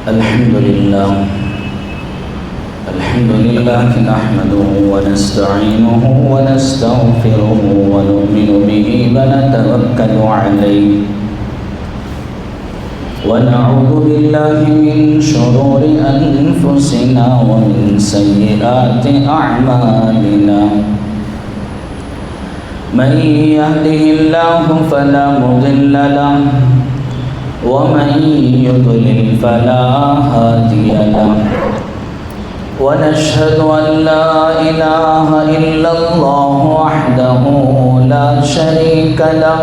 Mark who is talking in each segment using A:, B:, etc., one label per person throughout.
A: الحمد لله نحمده ونستعينه ونستغفره ونؤمن به ونتوكل عليه ونعوذ بالله من شرور أنفسنا ومن سيئات أعمالنا من يهده الله فلا مضل له ومن يضلل فلا هادي له ونشهد أن لا إله إلا الله وحده لا شريك له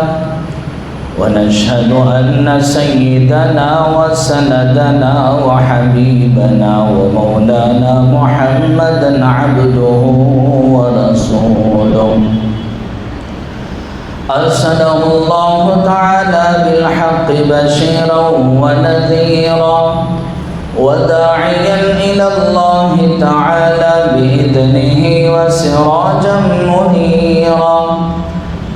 A: ونشهد أن سيدنا وسندنا وحبيبنا ومولانا محمدا عبده ورسوله أرسله الله تعالى بالحق بشيرا ونذيرا وداعيا إلى الله تعالى بإذنه وسراجا منيرا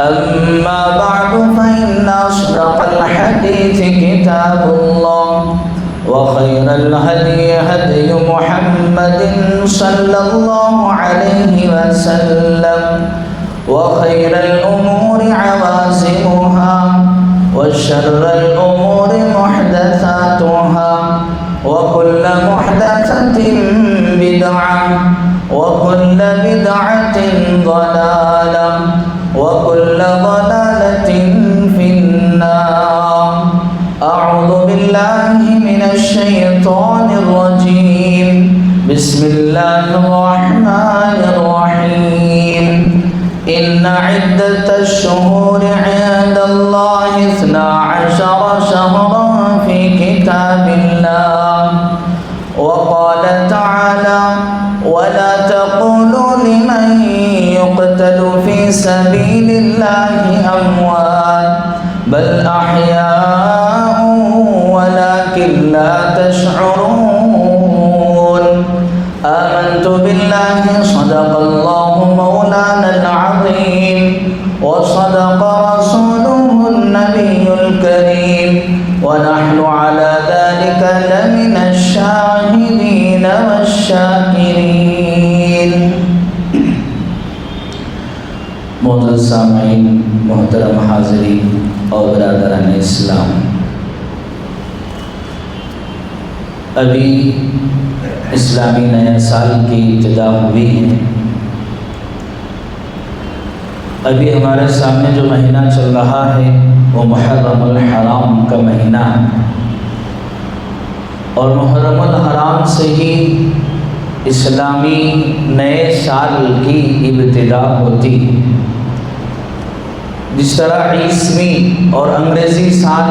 A: أما بعد فإن أصدق الحديث كتاب الله وخير الهدي هدي محمد صلى الله عليه وسلم وخير الأمور عوازمها وشر الأمور محدثاتها وكل محدثة بدعة وكل بدعة ضلالة وكل ضلالة في النار. أعوذ بالله من الشيطان الرجيم. بسم الله الرحمن الرحيم. إن عدة الشهور عند الله 12 شهرا في كتاب الله. وقال تعالى ولا تقولوا لمن يقتل في سبيل الله أموات بل أحياء ولكن لا تشعرون. آمنت بالله صدق الله مولانا العظيم وصدق رسوله النبي الكريم ونحن على ذلك لمن الشاهدين والشاكرين. معزز سامعین، محترم حاضرین اور برادران اسلام، ابھی اسلامی نیا سال کی ابتدا ہوئی ہے. ابھی ہمارے سامنے جو مہینہ چل رہا ہے وہ محرم الحرام کا مہینہ ہے، اور محرم الحرام سے ہی اسلامی نئے سال کی ابتدا ہوتی ہے. جس طرح عیسوی اور انگریزی سال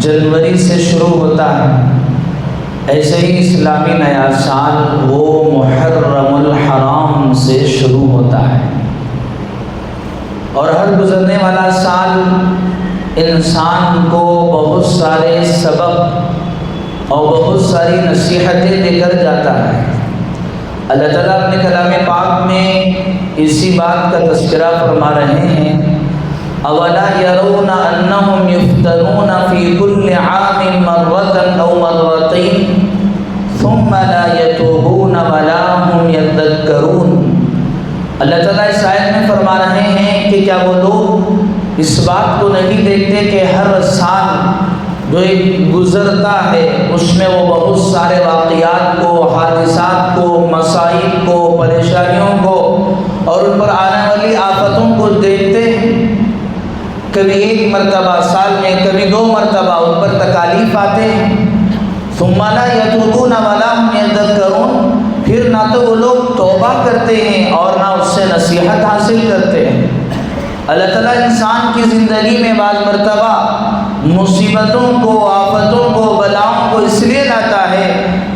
A: جنوری سے شروع ہوتا ہے، ایسے ہی اسلامی نیا سال وہ محرم الحرام سے شروع ہوتا ہے. اور ہر گزرنے والا سال انسان کو بہت سارے سبق اور بہت ساری نصیحتیں دے کر جاتا ہے. اللہ تعالیٰ اپنے کلام پاک میں اسی بات کا تذکرہ فرما رہے ہیں. اولا يرون انهم يفتنون في كل عام مرة او مرتين ثم لا يتوبون ولا هم يذكرون. اللہ تعالیٰ اس آیت میں فرما رہے ہیں کہ کیا وہ لوگ اس بات کو نہیں دیکھتے کہ ہر سال جو ایک گزرتا ہے اس میں وہ بہت سارے واقعات کو، حادثات کو، مصائب کو، پریشانیوں کو اور ان پر آنے والی آفتوں کو دیکھتے ہیں. کبھی ایک مرتبہ سال میں، کبھی 2 مرتبہ ان پر تکالیف آتے ہیں. ثم لا يتوبون ولا هم يذكرون. پھر نہ تو وہ لوگ توبہ کرتے ہیں اور نہ اس سے نصیحت حاصل کرتے ہیں. اللہ تعالیٰ انسان کی زندگی میں بعض مرتبہ مصیبتوں کو، آفتوں کو، بلاؤں کو اس لیے لاتا ہے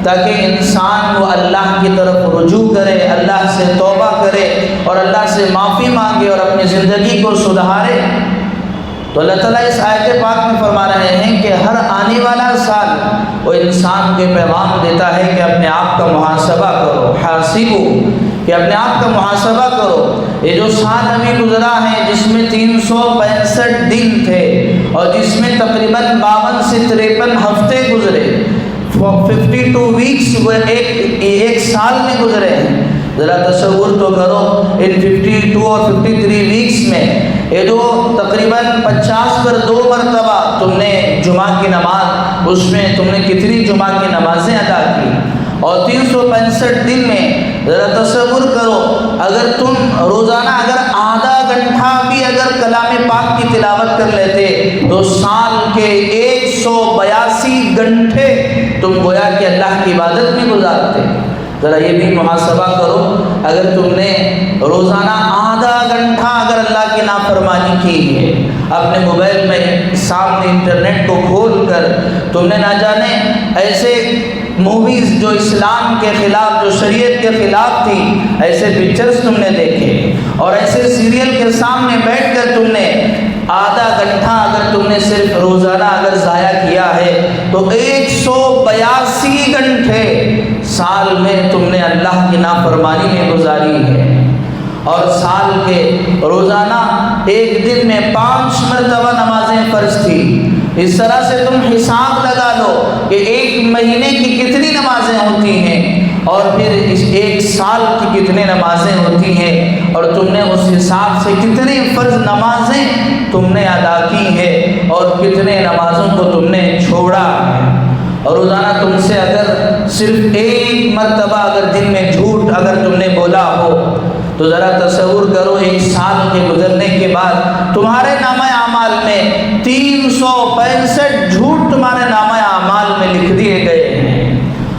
A: تاکہ انسان وہ اللہ کی طرف رجوع کرے، اللہ سے توبہ کرے اور اللہ سے معافی مانگے اور اپنی زندگی کو سدھارے. تو اللہ تعالیٰ اس آیت پاک میں فرما رہے ہیں کہ ہر آنے والا سال وہ انسان کو پیغام دیتا ہے کہ اپنے آپ کا محاسبہ کرو، حاسبو، کہ اپنے آپ کا محاسبہ کرو. یہ جو سال ابھی گزرا ہے جس میں 365 دن تھے اور جس میں تقریباً 52 سے 53 ہفتے گزرے، 52 ویکس ایک سال میں گزرے ہیں. ذرا تصور تو کرو ان 52 اور 53 ویکس میں یہ جو تقریباً 50 پر 2 مرتبہ تم نے جمعہ کی نماز، اس میں تم نے کتنی جمعہ کی نمازیں ادا کی، اور 365 دن میں ذرا تصور کرو اگر تم روزانہ اگر آدھا گھنٹہ بھی اگر کلام پاک کی تلاوت کر لیتے تو سال کے 182 گھنٹے تم گویا کہ اللہ کی عبادت میں گزارتے. ذرا یہ بھی محاسبہ کرو، اگر تم نے روزانہ آدھا گھنٹہ اگر اللہ کی نافرمانی کی ہے، اپنے موبائل میں سامنے انٹرنیٹ کو کھول کر تم نے نہ جانے ایسے موویز جو اسلام کے خلاف، جو شریعت کے خلاف تھی، ایسے پکچرز تم نے دیکھے، اور ایسے سیریل کے سامنے بیٹھ کر تم نے آدھا گھنٹہ اگر تم نے صرف روزانہ اگر ضائع کیا ہے تو 182 گھنٹے سال میں تم نے اللہ کی نافرمانی میں گزاری ہے. اور سال کے روزانہ ایک دن میں 5 مرتبہ نمازیں فرض تھی. اس طرح سے تم حساب لگا لو کہ ایک مہینے کی کتنی نمازیں ہوتی ہیں اور پھر اس ایک سال کی کتنے نمازیں ہوتی ہیں، اور تم نے اس حساب سے کتنے فرض نمازیں تم نے ادا کی ہے اور کتنے نمازوں کو تم نے چھوڑا ہے. اور روزانہ تم سے اگر صرف ایک مرتبہ اگر دن میں جھوٹ اگر تم نے بولا ہو تو ذرا تصور کرو ایک سال کے گزرنے کے بعد تمہارے نامہ اعمال میں 365 جھوٹ تمہارے نامہ اعمال میں لکھ دیے گئے ہیں.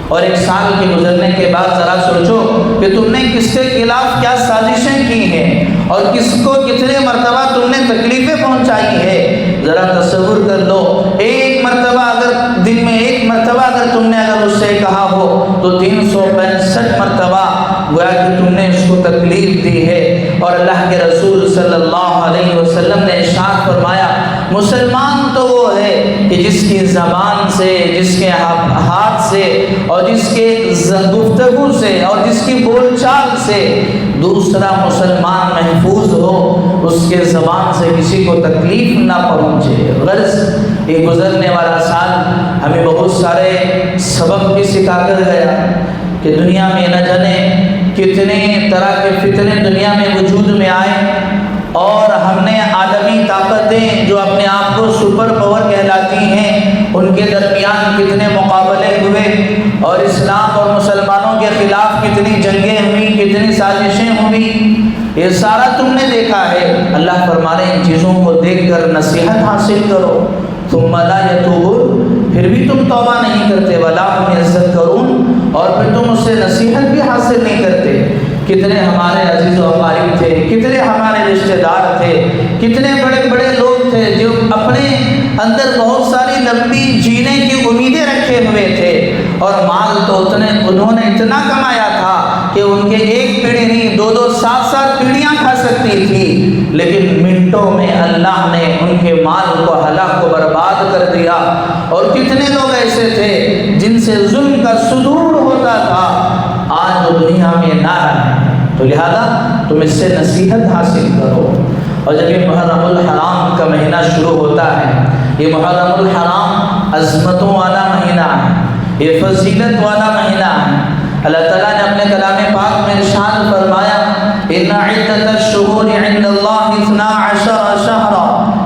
A: اور ایک سال کے گزرنے کے بعد ذرا سوچو کہ تم نے کس کے خلاف کیا سازشیں کی ہیں اور کس کو کتنے مرتبہ تم نے تکلیفیں پہنچائی ہے. ذرا تصور کر لو ایک مرتبہ اگر دن میں ایک مرتبہ اگر تم نے اگر اس سے کہا ہو تو 365 مرتبہ گویا کہ تم نے اس کو تکلیف دی ہے. اور اللہ کے رسول صلی اللہ علیہ وسلم نے ارشاد فرمایا مسلمان تو وہ ہے کہ جس کی زبان سے، جس کے ہاتھ سے اور جس کے گفتگو سے اور جس کی بول چال سے دوسرا مسلمان محفوظ ہو، اس کے زبان سے کسی کو تکلیف نہ پہنچے. غرض یہ گزرنے والا سال ہمیں بہت سارے سبق بھی سکھا کر گیا کہ دنیا میں نہ جانے کتنے طرح کے فتنے دنیا میں وجود میں آئے، اور ہم نے عالمی طاقتیں جو اپنے آپ کو سپر پاور کہلاتی ہیں ان کے درمیان کتنے مقابلے ہوئے، اور اسلام اور مسلمانوں کے خلاف کتنی جنگیں ہوئیں، کتنی سازشیں ہوئیں. یہ سارا تم نے دیکھا ہے. اللہ فرما رہے ہیں ان چیزوں کو دیکھ کر نصیحت حاصل کرو. ثم لا يتوبون، پھر بھی تم توبہ نہیں کرتے، ولا هم يذكرون، اور پھر تم اس سے نصیحت بھی حاصل نہیں کرتے. کتنے ہمارے عزیز و اقارب تھے، کتنے ہمارے رشتہ دار تھے، کتنے بڑے بڑے لوگ تھے جو اپنے اندر بہت ساری لمبی جینے کی امیدیں رکھے ہوئے تھے، اور مال تو انہوں نے اتنا کمایا تھا کہ ان کے ایک پیڑھی نہیں 2-2 7-7 پیڑھیاں کھا سکتی تھی، لیکن منٹوں میں اللہ نے ان کے مال کو ہلاک کو برباد کر دیا. اور کتنے لوگ ایسے تھے جن سے ظلم کا صدور ہوتا تھا، آج وہ دنیا میں نہ رہے. تو لہذا تم اس سے نصیحت حاصل کرو. اور جب یہ محرم الحرام کا مہینہ شروع ہوتا ہے، یہ محرم الحرام عظمتوں والا مہینہ ہے، یہ فضیلت والا مہینہ ہے. اللہ تعالیٰ نے اپنے کلام پاک میں ارشاد فرمایا ان عدۃ الشہور عند اللہ 12 شہرا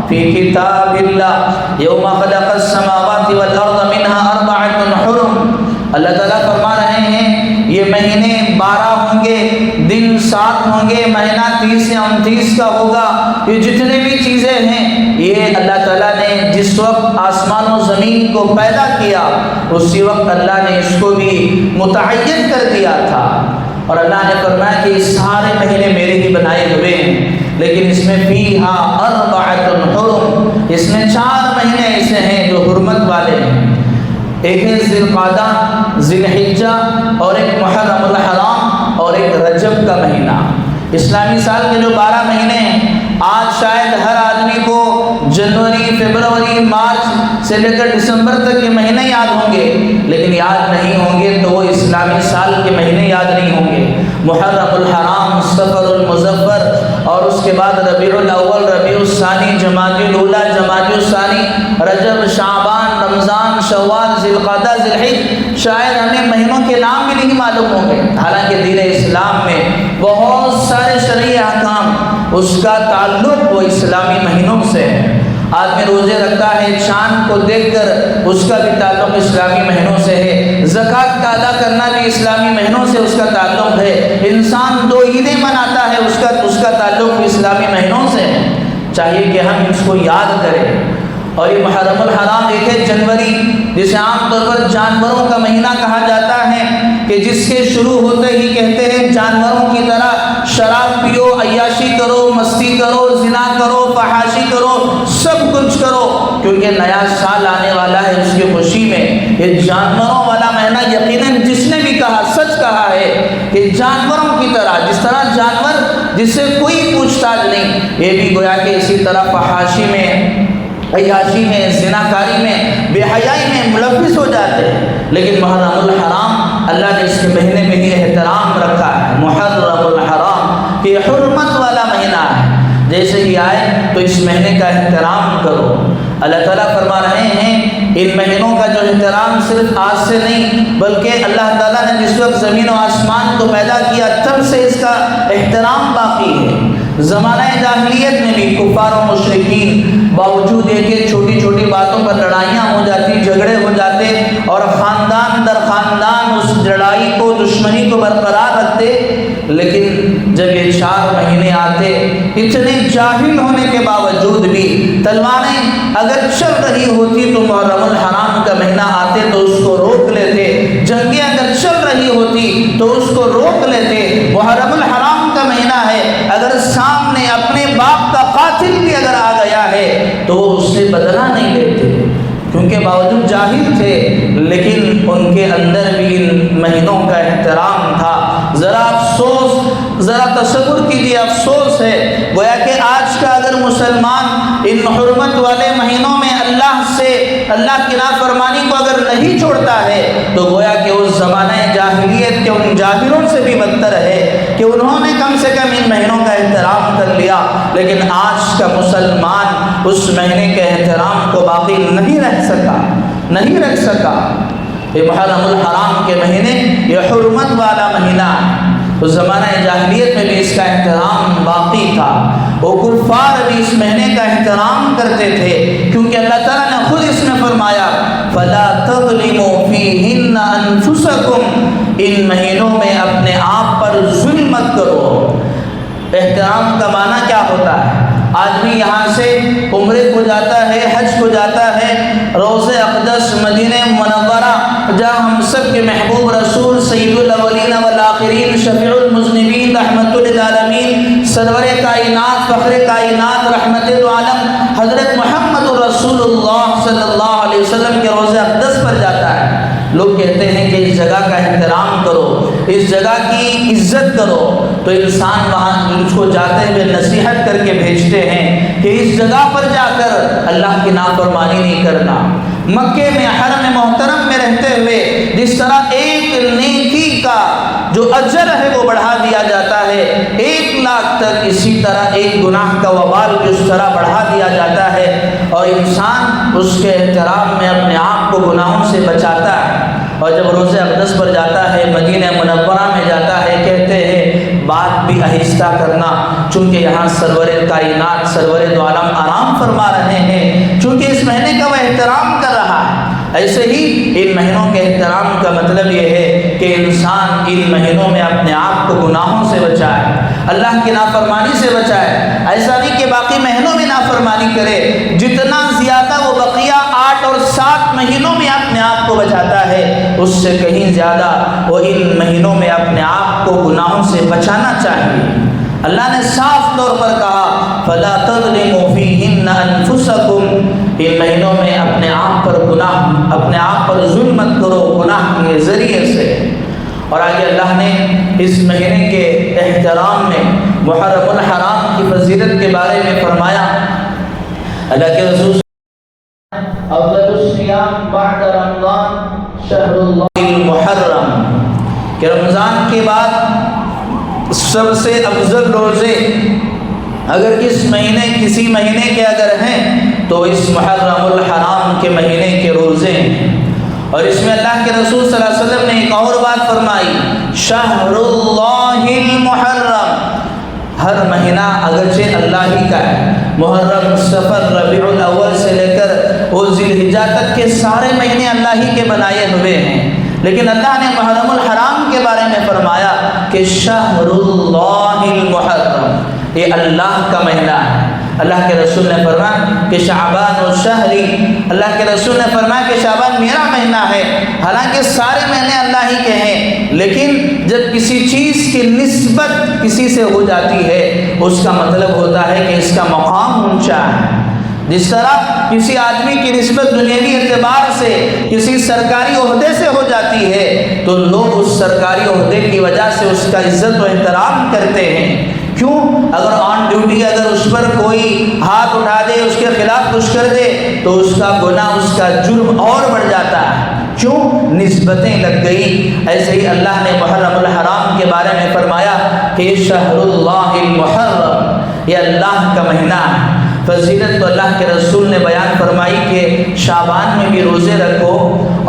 A: فی کتاب اللہ یوم خلق السماوات والارض منها 4 حرم. اللہ تعالیٰ فرما رہے ہیں یہ مہینے 12 ہوں گے، دن 7 ہوں گے، مہینہ 30 سے 29 کا ہوگا. یہ جتنے بھی چیزیں ہیں یہ اللہ تعالیٰ نے جس وقت آسمان و زمین کو پیدا کیا اسی وقت اللہ نے اس کو بھی متعین کر دیا تھا. اور اللہ نے فرمایا کہ یہ سارے مہینے میرے ہی بنائے ہوئے ہیں، لیکن اس میں فیہا 4 حرم، اس میں 4 مہینے ایسے ہیں جو حرمت والے ہیں. ایک ہے ذی القعدہ، ذی الحجہ، اور ایک محرم الحرام، اور ایک رجب کا مہینہ. اسلامی سال کے جو 12 مہینے ہیں آج شاید ہر آدمی کو جنوری، فروری، مارچ سے لے کر دسمبر تک کے مہینے یاد ہوں گے، لیکن یاد نہیں ہوں گے تو وہ اسلامی سال کے مہینے یاد نہیں ہوں گے. محرم الحرام، صفر المظفر، اور اس کے بعد ربیع الاول، ربیع الثانی، جمادی الاولی، جمادی الثانی، رجب، شعبان، رمضان، شوال، ذی القعدہ، ذی الحج، شاید ہمیں مہینوں کے نام بھی نہیں معلوم ہوں گے، حالانکہ دین اسلام میں بہت سارے شرعی احکام اس کا تعلق وہ اسلامی مہینوں سے ہے۔ آدمی روزے رکھتا ہے، چاند کو دیکھ کر اس کا بھی تعلق اسلامی مہینوں سے ہے، زکوٰۃ کا ادا کرنا بھی اسلامی مہینوں سے اس کا تعلق ہے، انسان 2 عیدیں مناتا ہے، اس کا تعلق بھی اسلامی مہینوں سے ہے۔ چاہیے کہ ہم اس کو یاد کریں۔ اور یہ محرم الحرام 1 جنوری، جسے عام طور پر جانوروں کا مہینہ کہا جاتا ہے، کہ جس کے شروع ہوتے ہی کہتے ہیں جانوروں کی طرح شراب پیو، عیاشی کرو، مستی کرو، زنا کرو، فحاشی کرو، سب کچھ کرو، کیونکہ نیا سال آنے والا ہے، اس کی خوشی میں یہ جانوروں والا مہینہ یقیناً جس نے بھی کہا سچ کہا ہے کہ جانوروں کی طرح، جس طرح جانور جس سے کوئی پوچھ تاچھ نہیں، یہ بھی گویا کہ اسی طرح فحاشی میں، عیاشی میں، زناکاری میں، بے حیائی میں ملوث ہو جاتے ہیں۔ لیکن محرم الحرام اللہ نے اس کے مہینے میں ہی احترام رکھا ہے، محرم الحرام کہ حرمت والا مہینہ ہے، جیسے ہی آئے تو اس مہینے کا احترام کرو۔ اللہ تعالیٰ فرما رہے ہیں ان مہینوں کا جو احترام صرف آج سے نہیں، بلکہ اللہ تعالیٰ نے جس وقت زمین و آسمان کو پیدا کیا تب سے اس کا احترام باقی ہے۔ زمانہ جاہلیت میں بھی کفار و مشرکین باوجود یہ کہ چھوٹی چھوٹی باتوں پر لڑائیاں ہو جاتی، جھگڑے ہو جاتے، اور خاندان در خاندان اس لڑائی کو، دشمنی کو برقرار رکھتے، لیکن جب یہ 4 مہینے آتے، اتنے جاہل ہونے کے باوجود بھی تلواریں اگر چل رہی ہوتی تو محرم الحرام کا مہینہ آتے تو اس کو روک لیتے، جنگیں اگر چل رہی ہوتی تو اس کو روک لیتے۔ محرم الحرام کا مہینہ ہے، اگر سامنے اپنے باپ کا قاتل بھی اگر آ گیا ہے تو وہ اس سے بدلہ نہیں لیتے، کیونکہ باوجود جاہل تھے لیکن ان کے اندر بھی ان مہینوں کا احترام تھا۔ ذرا افسوس، ذرا تصور کیجیے، افسوس ہے گویا کہ آج کا اگر مسلمان ان حرمت والے مہینوں میں اللہ کی نافرمانی کو اگر نہیں چھوڑتا ہے تو گویا کہ اس زمانہ جاہلیت کے ان جاہلوں سے بھی بدتر ہے کہ انہوں نے کم سے کم ان مہینوں کا احترام کر لیا، لیکن آج کا مسلمان اس مہینے کے احترام کو باقی نہیں رکھ سکا۔ یہ محرم الحرام کے مہینے، یہ حرمت والا مہینہ، اس زمانہ جاہلیت میں بھی اس کا احترام باقی تھا۔ وہ کفار بھی اس مہینے کا احترام کرتے تھے، کیونکہ اللہ تعالیٰ نے خود اس میں فرمایا فَلَا تَظْلِمُوا فِيهِنَّ أَنفُسَكُمْ، ان مہینوں میں اپنے آپ پر ظلم مت کرو۔ احترام کا معنی کیا ہوتا ہے؟ آدمی یہاں سے عمرے کو جاتا ہے، حج کو جاتا ہے، روضہ اقدس مدینہ منورہ جہاں ہم سب کے محبوب رسول سید الاولین والآخرین، شفیع المذنبین، رحمت للعالمین، سرور کائنات، فخر کائنات، رحمت العالم حضرت محمد رسول اللہ صلی اللہ علیہ وسلم کے روضہ اقدس پر جاتا ہے۔ لوگ کہتے ہیں کہ اس جگہ کا احترام کرو، اس جگہ کی عزت کرو، تو انسان وہاں اس کو جاتے ہوئے نصیحت کر کے بھیجتے ہیں کہ اس جگہ پر جا کر اللہ کی نافرمانی نہیں کرنا۔ مکے میں حرم محترم میں رہتے ہوئے جس طرح ایک نیکی کا جو اجر ہے وہ بڑھا دیا جاتا ہے 1 لاکھ تک، اسی طرح ایک گناہ کا وبال بھی اس طرح بڑھا دیا جاتا ہے، اور انسان اس کے احترام میں اپنے آپ کو گناہوں سے بچاتا ہے۔ اور جب روضہ اقدس پر جاتا ہے، مدینہ منورہ میں جاتا ہے، کہتے ہیں بات بھی آہستہ کرنا، چونکہ یہاں سرور کائنات، سرور دو عالم آرام فرما رہے ہیں، چونکہ اس مہینے کا وہ احترام کر رہا ہے۔ ایسے ہی ان مہینوں کے احترام کا مطلب یہ ہے کہ انسان ان مہینوں میں اپنے آپ کو گناہوں سے بچائے، اللہ کی نافرمانی سے بچائے۔ ایسا نہیں کہ باقی مہینوں میں نافرمانی کرے، جتنا زیادہ وہ بقیہ 8 اور 7 مہینوں میں اپنے آپ کو بچاتا ہے، اس سے کہیں زیادہ وہ ان مہینوں میں اپنے آپ کو گناہوں سے بچانا چاہیے۔ اللہ نے صاف طور پر کہا فَلَا تَظْلِمُوا فِيهِنَّ أَنفُسَكُمْ، ان مہینوں میں اپنے آپ پر اپنے آپ پر ظلم مت کرو گناہ کے ذریعے سے۔ اور آگے اللہ نے اس مہینے کے احترام میں محرم الحرام کی فضیلت کے بارے میں فرمایا۔ اللہ کے رسول افضل الصیام بعد رمضان شہر اللہ المحرم، کہ رمضان کے بعد سب سے افضل روزے اگر کسی مہینے کے اگر ہیں تو اس محرم الحرام الحرام کے مہینے کے روزے ہیں، اور اس میں اللہ کے رسول صلی اللہ علیہ وسلم نے ایک اور بات فرمائی، شہر اللہ المحرم، ہر مہینہ اگرچہ اللہ ہی کا ہے، محرم، صفر، ربیع الاول سے لے کر وہ ذی الحجہ تک کے سارے مہینے اللہ ہی کے بنائے ہوئے ہیں، لیکن اللہ نے محرم الحرام کے بارے میں فرمایا کہ شہر اللہ المحرم، یہ اللہ کا مہینہ ہے۔ اللہ کے رسول نے فرمایا کہ شعبان الشہری، اللہ کے رسول نے فرمایا کہ شعبان میرا مہینہ ہے، حالانکہ سارے مہینے اللہ ہی کے ہیں، لیکن جب کسی چیز کی نسبت کسی سے ہو جاتی ہے اس کا مطلب ہوتا ہے کہ اس کا مقام اونچا ہے۔ جس طرح کسی آدمی کی نسبت دنیاوی اعتبار سے کسی سرکاری عہدے سے ہو جاتی ہے تو لوگ اس سرکاری عہدے کی وجہ سے اس کا عزت و احترام کرتے ہیں۔ کیوں؟ اگر آن ڈیوٹی اگر اس پر کوئی ہاتھ اٹھا دے، اس کے خلاف کچھ کر دے تو اس کا گناہ، اس کا جرم اور بڑھ جاتا ہے۔ کیوں؟ نسبتیں لگ گئی۔ ایسے ہی اللہ نے محرم الحرام کے بارے میں فرمایا کہ یہ شہر اللہ المحرم، یہ اللہ کا مہینہ ہے۔ فضیلت تو اللہ کے رسول نے بیان فرمائی کہ شعبان میں بھی روزے رکھو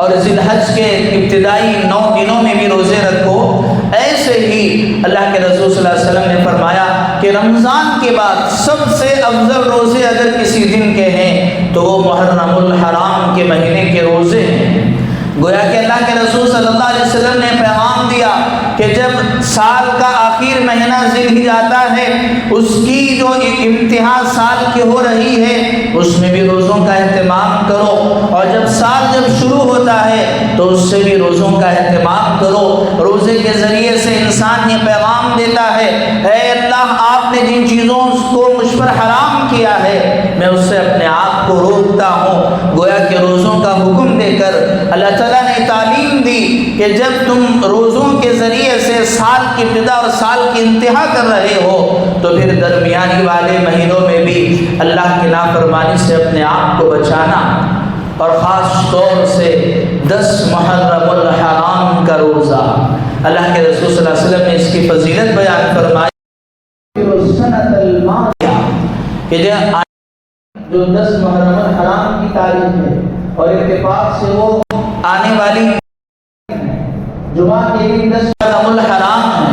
A: اور ذی الحج کے ابتدائی 9 دنوں میں بھی روزے رکھو۔ ایسے ہی اللہ کے رسول صلی اللہ علیہ وسلم نے فرمایا کہ رمضان کے بعد سب سے افضل روزے اگر کسی دن کے ہیں تو وہ محرم الحرام کے مہینے کے روزے ہیں۔ گویا کہ اللہ کے رسول صلی اللہ علیہ وسلم نے پیغام دیا کہ جب سال کا آخر مہینہ ذی الحجہ آتا ہے، اس کی جو امتحان سال کی ہو رہی ہے اس میں بھی روزوں کا اہتمام کرو، اور جب سال شروع ہوتا ہے تو اس سے بھی روزوں کا اہتمام کرو۔ روزے کے ذریعے سے انسان یہ پیغام دیتا ہے، اے اللہ آپ نے جن چیزوں کو مجھ پر حرام کیا ہے میں اس سے اپنے آپ کو روکتا ہوں۔ گویا کہ روزوں کا حکم دے کر اللہ تعالیٰ نے تعلیم دی کہ جب تم روزوں کے ذریعے سے سال کی ابتدا اور سال کی انتہا کر رہے ہو تو پھر درمیانی والے مہینوں میں بھی اللہ کی نافرمانی سے اپنے آپ کو بچانا، اور خاص طور سے 10 محرم الحرام کا روزہ۔ اللہ کے رسول صلی اللہ علیہ وسلم نے اس کی فضیلت بیان فرمائی کہ جو 10 محرم الحرام کی تاریخ ہے اور اتفاق سے وہ آنے والی جمعہ کے دن 10 محرم الحرام ہے،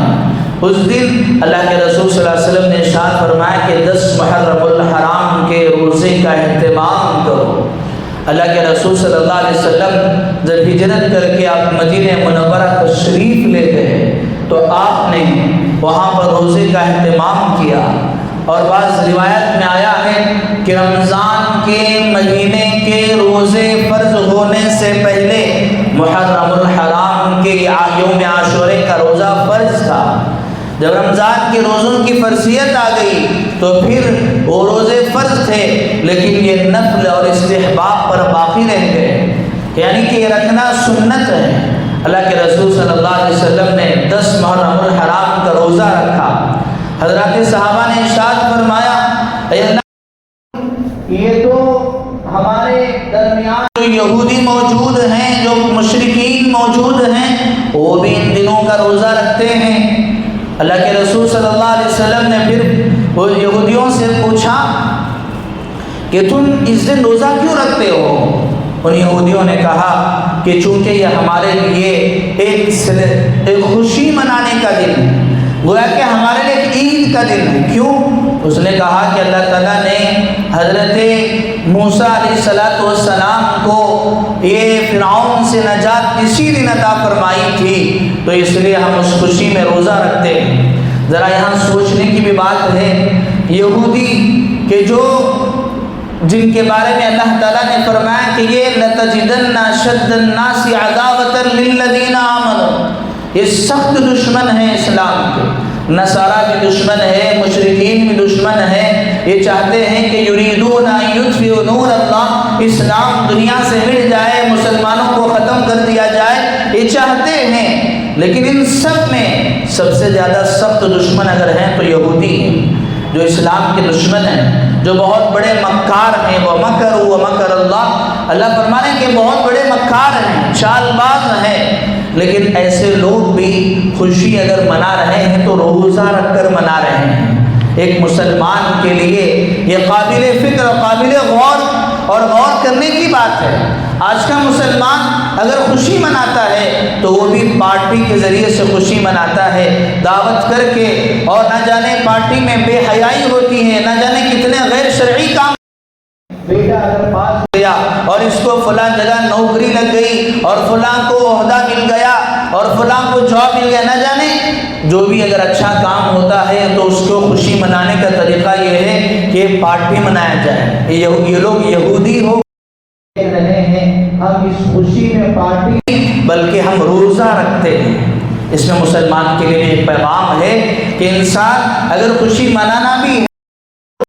A: اس دن اللہ کے رسول صلی اللہ علیہ وسلم نے ارشاد فرمایا کہ 10 محرم الحرام کے روزے کا اہتمام کرو۔ اللہ کے رسول صلی اللہ علیہ وسلم جب ہجرت کر کے آپ مدینہ منورہ تشریف لے گئے تو آپ نے وہاں پر روزے کا اہتمام کیا، اور بعض روایت میں آیا ہے کہ رمضان کے مہینے کے روزے فرض ہونے سے پہلے محرم الحرام کے یوم عاشورہ کا روزہ فرض تھا۔ جب رمضان کے روزوں کی فرضیت آ گئی تو پھر وہ روزے فرض تھے، لیکن یہ نفل اور استحباب پر باقی رہ گئے، یعنی کہ یہ رکھنا سنت ہے۔ اللہ کے رسول صلی اللہ علیہ وسلم نے 10 محرم الحرام کا روزہ رکھا۔ حضرات صحابہ نے ارشاد فرمایا، اے اللہ یہ تو ہمارے درمیان جو یہودی موجود ہیں، جو مشرکین موجود ہیں، وہ بھی ان دنوں کا روزہ رکھتے ہیں۔ اللہ کے رسول صلی اللہ علیہ وسلم نے پھر وہ یہودیوں سے پوچھا کہ تم اس دن روزہ کیوں رکھتے ہو؟ ان یہودیوں نے کہا کہ چونکہ یہ ہمارے لیے ایک خوشی منانے کا دن ہے، گویا کہ ہمارے لیے ایک عید کا دن ہے۔ کیوں؟ اس نے کہا کہ اللہ تعالیٰ نے حضرت موسیٰ علیہ السلام کو یہ فرعون سے نجات اسی دن عطا فرمائی تھی، تو اس لیے ہم اس خوشی میں روزہ رکھتے ہیں۔ ذرا یہاں سوچنے کی بھی بات ہے، یہودی کہ جن کے بارے میں اللہ تعالیٰ نے فرمایا کہ یہ لَتَجِدَنَّ أَشَدَّ النَّاسِ عَدَاوَةً لِلَّذِينَ آمَنُوا، یہ سخت دشمن ہیں اسلام کے۔ نصارہ بھی دشمن ہے، مشرکین بھی دشمن ہے، یہ چاہتے ہیں کہ یریدون ان یطفئوا نور اللہ، اسلام دنیا سے مٹ جائے، مسلمانوں کو ختم کر دیا جائے، یہ چاہتے ہیں۔ لیکن ان سب میں سب سے زیادہ سخت دشمن اگر ہیں تو یہودی ہیں، جو اسلام کے دشمن ہیں، جو بہت بڑے مکار ہیں۔ وَمَكَرُوا وَمَكَرَ اللَّهُ، اللہ فرمانے کہ بہت بڑے مکار ہیں، چال باز ہیں۔ لیکن ایسے لوگ بھی خوشی اگر منا رہے ہیں تو روزہ رکھ کر منا رہے ہیں۔ ایک مسلمان کے لیے یہ قابل فکر اور قابل غور اور غور کرنے کی بات ہے۔ آج کا مسلمان اگر خوشی مناتا ہے تو وہ بھی پارٹی کے ذریعے سے خوشی مناتا ہے، دعوت کر کے، اور نہ جانے پارٹی میں بے حیائی ہوتی ہے، نہ جانے کتنے غیر شرعی کام۔ بیٹا اگر پاس ہو گیا اور اس کو فلاں جگہ نوکری لگ گئی اور فلاں کو عہدہ مل گیا اور فلاں کو جاب مل گیا، نہ جانے جو بھی اگر اچھا کام ہوتا ہے تو اس کو خوشی منانے کا طریقہ یہ ہے کہ پارٹی منایا جائے۔ یہ لوگ یہودی ہو رہے ہیں، ہم اس خوشی میں پارٹی بلکہ ہم روزہ رکھتے ہیں۔ اس میں مسلمان کے لیے ایک پیغام ہے کہ انسان اگر خوشی منانا بھی ہے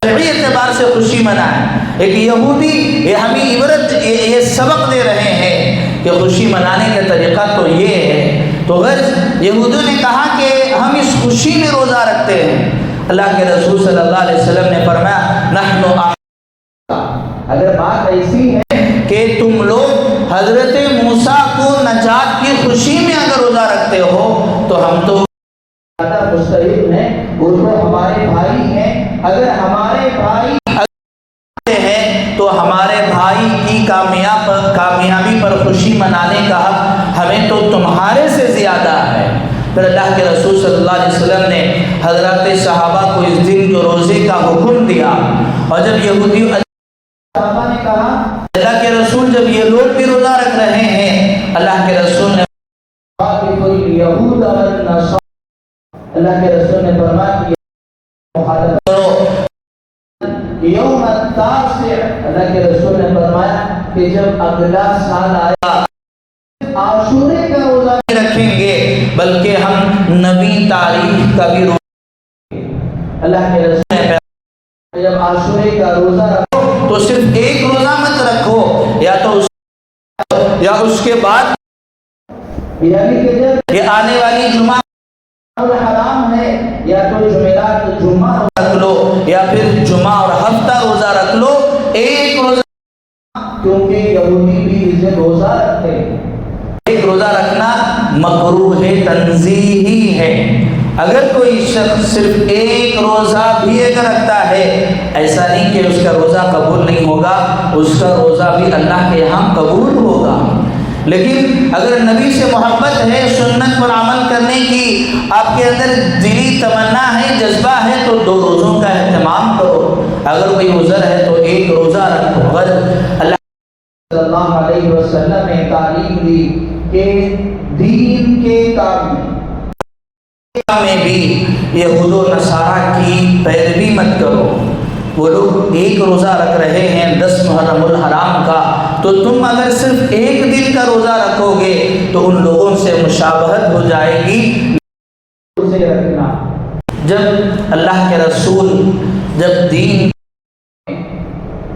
A: شرعی اعتبار سے خوشی منائے۔ ایک یہودی یہ ہمیں عبرت یہ سبق دے رہے ہیں کہ خوشی منانے کا طریقہ تو یہ ہے۔ تو غرض یہودیوں نے کہا کہ ہم اس خوشی میں روزہ رکھتے ہیں۔ اللہ کے رسول صلی اللہ علیہ وسلم نے فرمایا نحن اگر بات ایسی ہے کہ تم لوگ حضرت موسیٰ کو نجات کی خوشی میں اگر روزہ رکھتے ہو تو ہم تو زیادہ مستحق ہیں، وہ تو ہمارے بھائی ہیں۔ اگر ہمارے بھائی ہیں تو ہمارے بھائی کی کامیابی پر خوشی منانے کا حق ہمیں تو تمہارے سے زیادہ ہے۔ پھر اللہ کے رسول صلی اللہ علیہ وسلم نے حضرات صحابہ کو اس دن جو روزے کا حکم دیا، اور جب یہودی صحابہ نے کہا اللہ کے رسول جب یہ لوگ بھی روزہ رکھ رہے ہیں، اللہ کے رسول نے اللہ کے رسول نے فرمایا کہ مخالفت کرو یوم التاسع۔ اللہ کے رسول نے فرمایا کہ جب اگلا سال آیا عاشورے کا روزہ نہیں رکھیں گے بلکہ ہم نویں تاریخ کا بھی روزہ۔ اللہ کے رسول نے فرمایا جب عاشورے کا روزہ رکھو تو صرف ایک روزہ مت رکھو، یا اس کے بعد یعنی کہ جب یہ آنے والی جمعہ حرام ہے یا تو جمعرات جمعہ رکھ لو یا پھر جمعہ اور ہفتہ روزہ رکھ لو، ایک روزہ، کیونکہ یہودی بھی اسے روزہ رکھتے ہیں۔ ایک روزہ رکھنا مکروہ ہے، تنزیہی ہے۔ اگر کوئی شخص صرف ایک روزہ بھی اگر رکھتا ہے، ایسا نہیں کہ اس کا روزہ قبول نہیں ہوگا، اس کا روزہ بھی اللہ کے یہاں قبول ہوگا۔ لیکن اگر نبی سے محبت ہے، سنت پر عمل کرنے کی آپ کے اندر دلی تمنا ہے، جذبہ ہے، تو 2 روزوں کا اہتمام کرو۔ اگر کوئی عذر ہے تو ایک روزہ رکھو۔ اللہ صلی اللہ علیہ وسلم نے تعلیم دی کہ دین کے کام میں بھی یہود و نصارہ کی پیروی مت کرو۔ وہ لوگ ایک روزہ رکھ رہے ہیں 10 محرم الحرام کا، تو تم اگر صرف ایک دن کا روزہ رکھو گے تو ان لوگوں سے مشابہت ہو جائے گی۔ اسے رکھنا جب اللہ کے رسول جب دین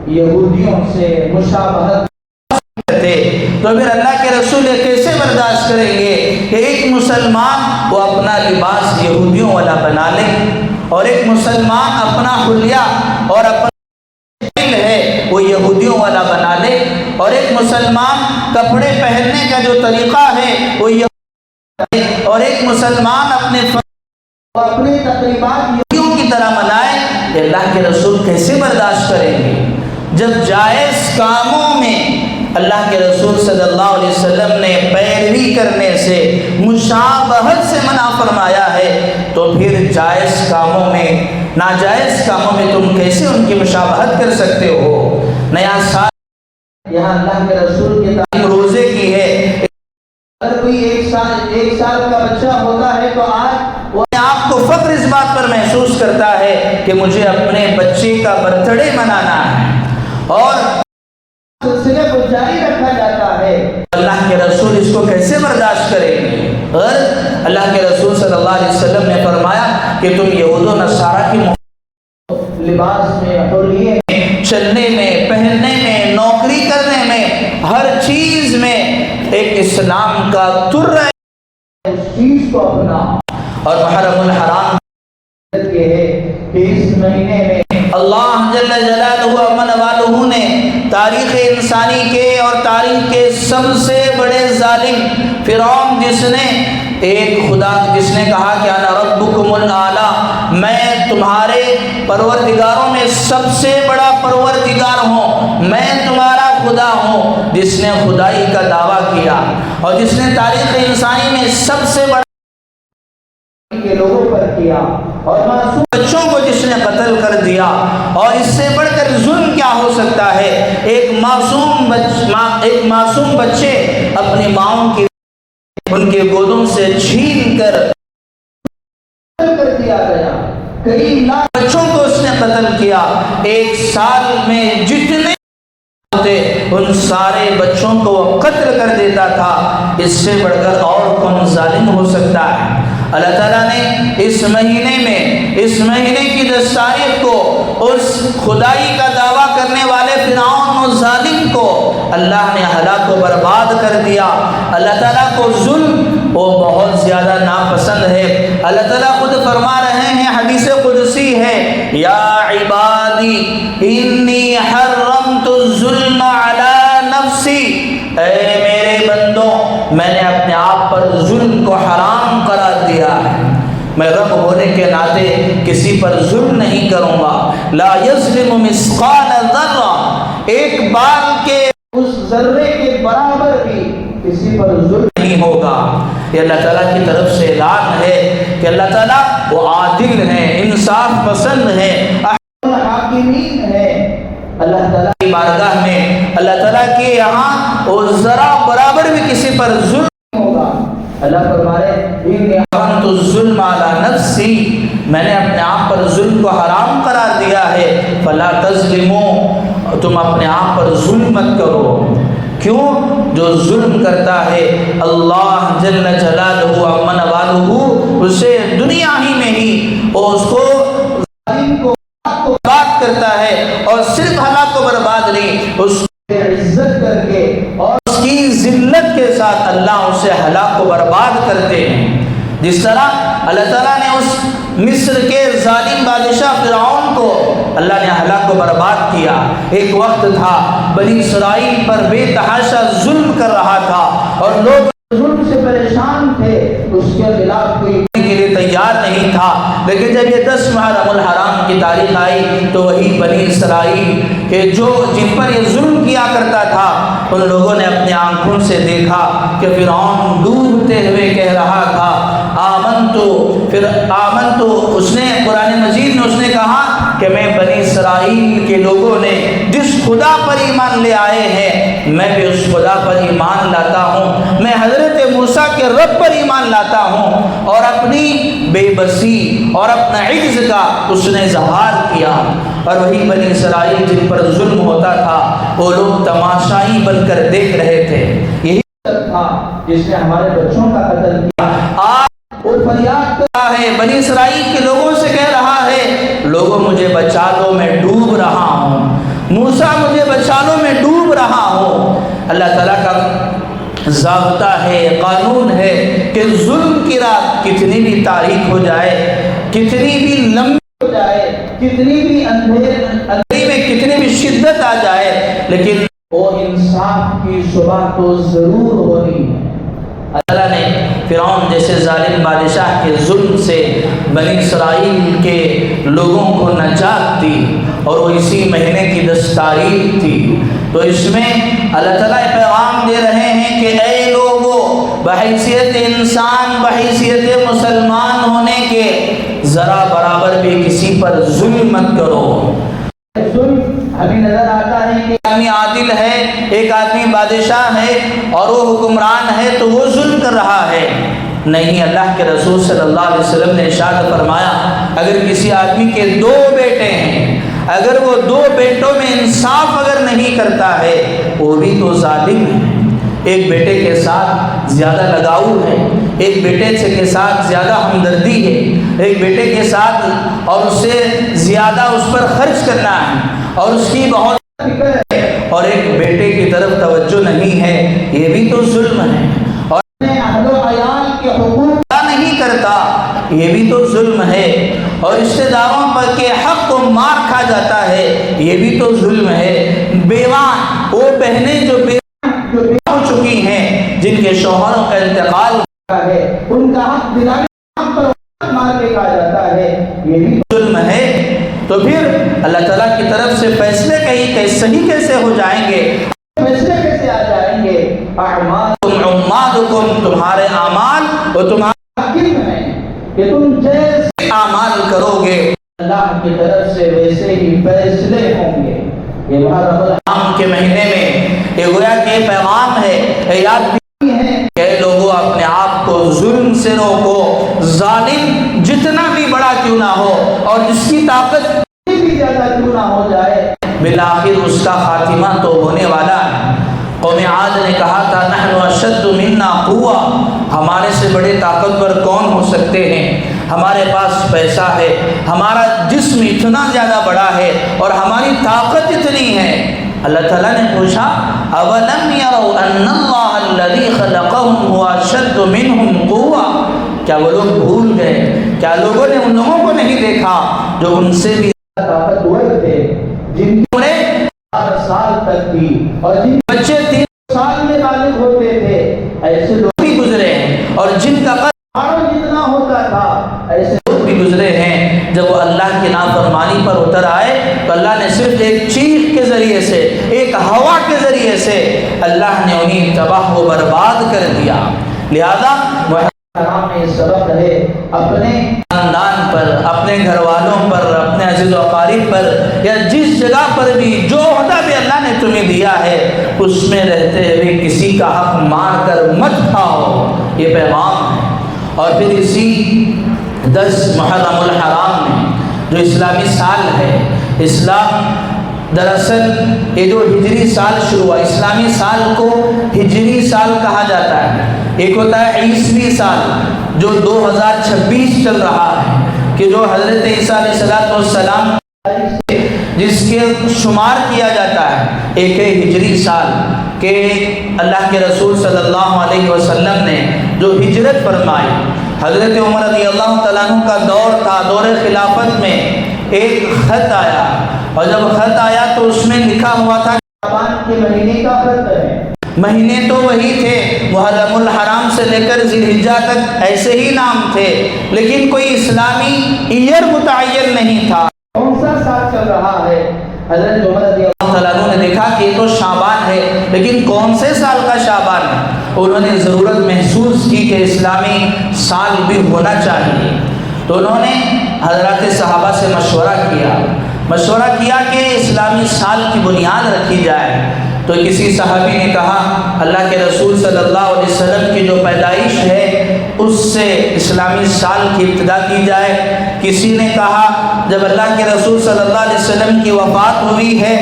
A: یہودیوں سے مشابہت کرتے تو پھر اللہ کے رسول کیسے برداشت کریں گے کہ ایک مسلمان وہ اپنا لباس یہودیوں والا بنا لے، اور ایک مسلمان اپنا حلیہ اور اپنا ہے وہ یہودیوں والا بنا لے، اور ایک مسلمان کپڑے پہننے کا جو طریقہ ہے وہ اور ایک مسلمان اپنے تقریبات یہودیوں کی طرح منائے، کہ اللہ کے رسول کیسے برداشت کریں گے؟ جب جائز کاموں میں اللہ کے رسول صلی اللہ علیہ وسلم نے پیروی کرنے سے مشابہت سے منع فرمایا ہے، تو پھر جائز کاموں میں ناجائز کاموں میں تم کیسے ان کی مشابہت کر سکتے ہو؟ نیا سال یہاں اللہ کے رسول کی تعلیم روزے کی ہے۔ اگر کوئی ایک سال کا بچہ ہوتا ہے تو آج وہ آپ کو فخر اس بات پر محسوس کرتا ہے کہ مجھے اپنے بچے کا برتھ ڈے منانا ہے، اور سلسلے کو جاری رکھا جاتا ہے۔ اللہ کے رسول اس کو کیسے برداشت کریں گے؟ اور اللہ کے رسول صلی اللہ علیہ وسلم نے فرمایا کہ تم یہود و نصارہ کی لباس میں، حلیے میں، چلنے میں، پہننے میں، نوکری کرنے میں، ہر چیز میں ایک اسلام کا تر ہے، اس چیز کو اپنا۔ اور محرم الحرام یہ ہے کہ اس مہینے میں اللہ جل جلالہ امن والہ نے تاریخ انسانی کے اور تاریخ کے سب سے بڑے ظالم فرعون، جس نے ایک خدا، جس نے کہا کہ انا ربکم الاعلی، میں تمہارے پروردگاروں میں سب سے بڑا پروردگار ہوں، میں تمہارا خدا ہوں، جس نے خدائی کا دعویٰ کیا اور جس نے تاریخ انسانی میں سب سے بڑا کے لوگوں پر کیا، اور معصوم بچوں کو جس نے قتل کر دیا، اور اس سے بڑھ کر ظلم کیا ہو سکتا ہے؟ ایک معصوم بچے اپنی ماؤں کی ان کے گودوں سے چھین کر دیا گیا، کئی لاکھ بچوں کو اس نے قتل کیا، ایک سال میں جتنے ہوتے ان سارے بچوں کو وہ قتل کر دیتا تھا۔ اس سے بڑھ کر اور کون ظالم ہو سکتا ہے؟ اللہ تعالیٰ نے اس مہینے کی 10 تاریخ کو اس خدائی کا دعویٰ کرنے والے فرعون و ظالم کو اللہ نے ہلاک و برباد کر دیا۔ اللہ تعالیٰ کو ظلم وہ بہت زیادہ ناپسند ہے۔ اللہ تعالیٰ خود فرما رہے ہیں، حدیث قدسی ہے، یا عبادی انی حرمت الظلم علی نفسی، اے میرے بندوں میں نے اپنے آپ پر ظلم کو حرام قرار دیا ہے، میں رب ہونے کے ناطے کسی پر ظلم نہیں کروں گا۔ لا یظلم مثقال ذرہ، ایک بال کے اس ذرے کے برابر بھی کسی پر ظلم نہیں ہوگا۔ یہ اللہ تعالیٰ کی طرف سے اعلان ہے کہ اللہ تعالیٰ وہ عادل ہیں، انصاف پسند ہیں، احکم الحاکمین ہے۔ اللہ تعالیٰ کی بارگاہ میں، اللہ تعالیٰ کے یہاں وہ ذرا برابر بھی کسی پر ظلم نہیں ہوگا۔ اللہ فرما رہے ہیں، حرمت الظلم علی نفسی، میں نے اپنے آپ پر ظلم کو حرام قرار دیا ہے، فلا تظلموا، تم اپنے آپ پر ظلم مت کرو۔ کیوں؟ جو ظلم کرتا ہے اللہ جل جلالہ عمن والہ اسے دنیا ہی میں ہی اس کو ظالم کو برباد کرتا ہے، اور صرف ہلاک و برباد نہیں، اس کو عزت کر کے اور اس کی ذلت کے ساتھ اللہ اسے ہلاک و برباد کرتے ہیں۔ جس طرح اللہ تعالیٰ نے اس مصر کے ظالم بادشاہ فرعون کو اللہ نے ہلاک و برباد کیا۔ ایک وقت تھا بنی اسرائیل پر بے تحاشا ظلم کر رہا تھا، اور لوگ ظلم سے پریشان تھے، اس کے خلاف کوئی کے لیے تیار نہیں تھا۔ لیکن جب یہ 10 محرم الحرام کی تاریخ آئی تو وہی بنی اسرائیل کہ جن پر یہ ظلم کیا کرتا تھا، ان لوگوں نے اپنی آنکھوں سے دیکھا کہ فرعون ڈوبتے ہوئے کہہ رہا تھا آمنتو، اس نے قرآن مجید میں اس نے کہا کہ میں بنی اسرائیل کے لوگوں نے جس خدا پر ایمان لے آئے ہیں میں بھی اس خدا پر ایمان لاتا ہوں، میں حضرت موسیٰ کے رب پر ایمان لاتا ہوں، اور اپنی بے بسی اور اپنا عجز کا اس نے اظہار کیا۔ اور وہی بنی اسرائیل جن پر ظلم ہوتا تھا وہ لوگ تماشائی بن کر دیکھ رہے تھے۔ یہی تھا جس نے ہمارے بچوں کا قتل کیا۔ آج وہ فریاد کر رہا ہے، بنی اسرائیل کے لوگوں سے کہہ رہا ہے، لوگوں مجھے بچا لو میں ڈوب رہا ہوں، موسیٰ مجھے بچا لو میں ڈوب رہا ہوں۔ اللہ تعالیٰ کا ضابطہ ہے، قانون ہے کہ ظلم کی رات کتنی بھی تاریک ہو جائے، کتنی بھی لمبی ہو جائے، کتنی بھی اندھیری میں کتنی بھی شدت آ جائے، لیکن وہ انصاف کی صبح تو ضرور ہونی ہے۔ اللہ نے فرعون جیسے ظالم بادشاہ کے ظلم سے بنی اسرائیل کے لوگوں کو نجات دی، اور وہ اسی مہینے کی 10 تاریخ تھی۔ تو اس میں اللہ تعالیٰ پیغام دے رہے ہیں کہ اے لوگوں، بحیثیت انسان، بحیثیت مسلمان ہونے کے ذرا برابر بھی کسی پر ظلم مت کرو۔ ظلم ابھی نظر آتا ہے کہ ایک آدمی عادل ہے، ایک آدمی بادشاہ ہے اور وہ حکمران ہے تو وہ ظلم کر رہا ہے۔ نہیں، اللہ کے رسول صلی اللہ علیہ وسلم نے ارشاد فرمایا، اگر کسی آدمی کے 2 بیٹے ہیں، اگر وہ 2 بیٹوں میں انصاف اگر نہیں کرتا ہے وہ بھی تو ظالم ہے۔ ایک بیٹے کے ساتھ زیادہ لگاؤ ہے، ایک بیٹے کے ساتھ زیادہ ہمدردی ہے، ایک بیٹے کے ساتھ اور اس سے زیادہ اس پر خرچ کرنا ہے اور اس کی بہت فکر ہے، اور ایک بیٹے کی طرف توجہ نہیں ہے، یہ بھی تو ظلم ہے۔ اور اہل و عیال کے حقوق ادا نہیں کرتا، یہ بھی تو ظلم ہے۔ اور رشتہ داروں پر کے حق کو مار کھا جاتا ہے، یہ بھی تو ظلم ہے۔ بیوہ، وہ بہنیں جو ہو چکی ہیں، جن کے شوہروں کا انتقال ہوا ہے، ان کا حق دلانے پر مار کے کھا جاتا ہے، یہ بھی ظلم ہے، تو پھر اللہ تعالیٰ کی طرف سے فیصلے کہیں صحیح کیسے ہو جائیں گے، فیصلے کیسے آ جائیں گے؟ اعمالکم عمادکم، تمہارے اعمال وہ تمہارا حاکم ہے کہ تم جیسے اعمال کرو گے اللہ کی طرف سے ویسے ہی فیصلے ہوں گے۔ یہ محرم الحرام کے مہینے میں یہ گویا کہ پیغام ہے، یاد ہے کہ لوگوں اپنے آپ کو ظلم سے روکو، ظالم جتنا بھی بڑا کیوں نہ ہو اور جس کی طاقت بھی زیادہ کیوں نہ ہو جائے، بالآخر اس کا خاتمہ تو ہونے والا ہے۔ قوم عاد نے کہا تھا نحن اشد منا قوہ، ہمارے سے بڑے طاقتور کون ہو سکتے ہیں، ہمارے پاس پیسہ ہے، ہمارا جسم اتنا زیادہ بڑا ہے اور ہماری طاقت اتنی ہے۔ اللہ تعالیٰ نے پوچھا اولم یروا ان اللہ الذی خلقهم هو اشد منهم قوہ، کیا وہ لوگ بھول گئے، کیا لوگوں نے ان لوگوں کو نہیں دیکھا جو ان سے بھی طاقتور تھے، جن کی عمریں 4 سال تک تھی اور جن بچے 3 سال میں بالغ ہوتے تھے، ایسے لوگ بھی گزرے ہیں، اور جن کا قد جتنا ہوتا تھا ایسے لوگ بھی گزرے ہیں۔ جب وہ اللہ کی نافرمانی پر اتر آئے تو اللہ نے صرف ایک چیخ کے ذریعے سے، ایک ہوا کے ذریعے سے اللہ نے انہیں تباہ و برباد کر دیا۔ لہذا حرام میں سبق ہے اپنے خاندان پر، اپنے گھر والوں پر، اپنے عزیز و اقارب پر، یا جس جگہ پر بھی جو عہدہ بھی اللہ نے تمہیں دیا ہے اس میں رہتے ہوئے کسی کا حق مار کر مت کھاؤ، یہ پیغام ہے۔ اور پھر اسی 10 محرم الحرام میں جو اسلامی سال ہے، اسلام دراصل یہ جو ہجری سال شروع ہوا، اسلامی سال کو ہجری سال کہا جاتا ہے، ایک ہوتا ہے عیسوی سال جو 2026 چل رہا ہے، کہ جو حضرت عیسیٰ علیہ السلام جس کے شمار کیا جاتا ہے، ایک ہے ہجری سال کہ اللہ کے رسول صلی اللہ علیہ وسلم نے جو ہجرت فرمائی، حضرت عمر رضی اللہ تعالیٰ عنہ کا دور تھا، دور خلافت میں ایک خط آیا، اور جب خط آیا تو اس میں لکھا ہوا تھا شعبان کے مہینے کا خط ہے، مہینے تو وہی تھے، محرم الحرام سے لے کر ذی الحجہ تک ایسے ہی نام تھے، لیکن کوئی اسلامی ایئر متعین نہیں تھا، کون سا سال چل رہا ہے۔ حضرت عمر رضی اللہ تعالیٰ عنہ نے دیکھا کہ یہ تو شعبان ہے، لیکن کون سے سال کا شعبان ہے، انہوں نے ضرورت محسوس کی کہ اسلامی سال بھی ہونا چاہیے، تو انہوں نے حضرات صحابہ سے مشورہ کیا کہ اسلامی سال کی بنیاد رکھی جائے، تو کسی صحابی نے کہا اللہ کے رسول صلی اللہ علیہ وسلم کی جو پیدائش ہے اس سے اسلامی سال کی ابتدا کی جائے، کسی نے کہا جب اللہ کے رسول صلی اللہ علیہ وسلم کی وفات ہوئی ہے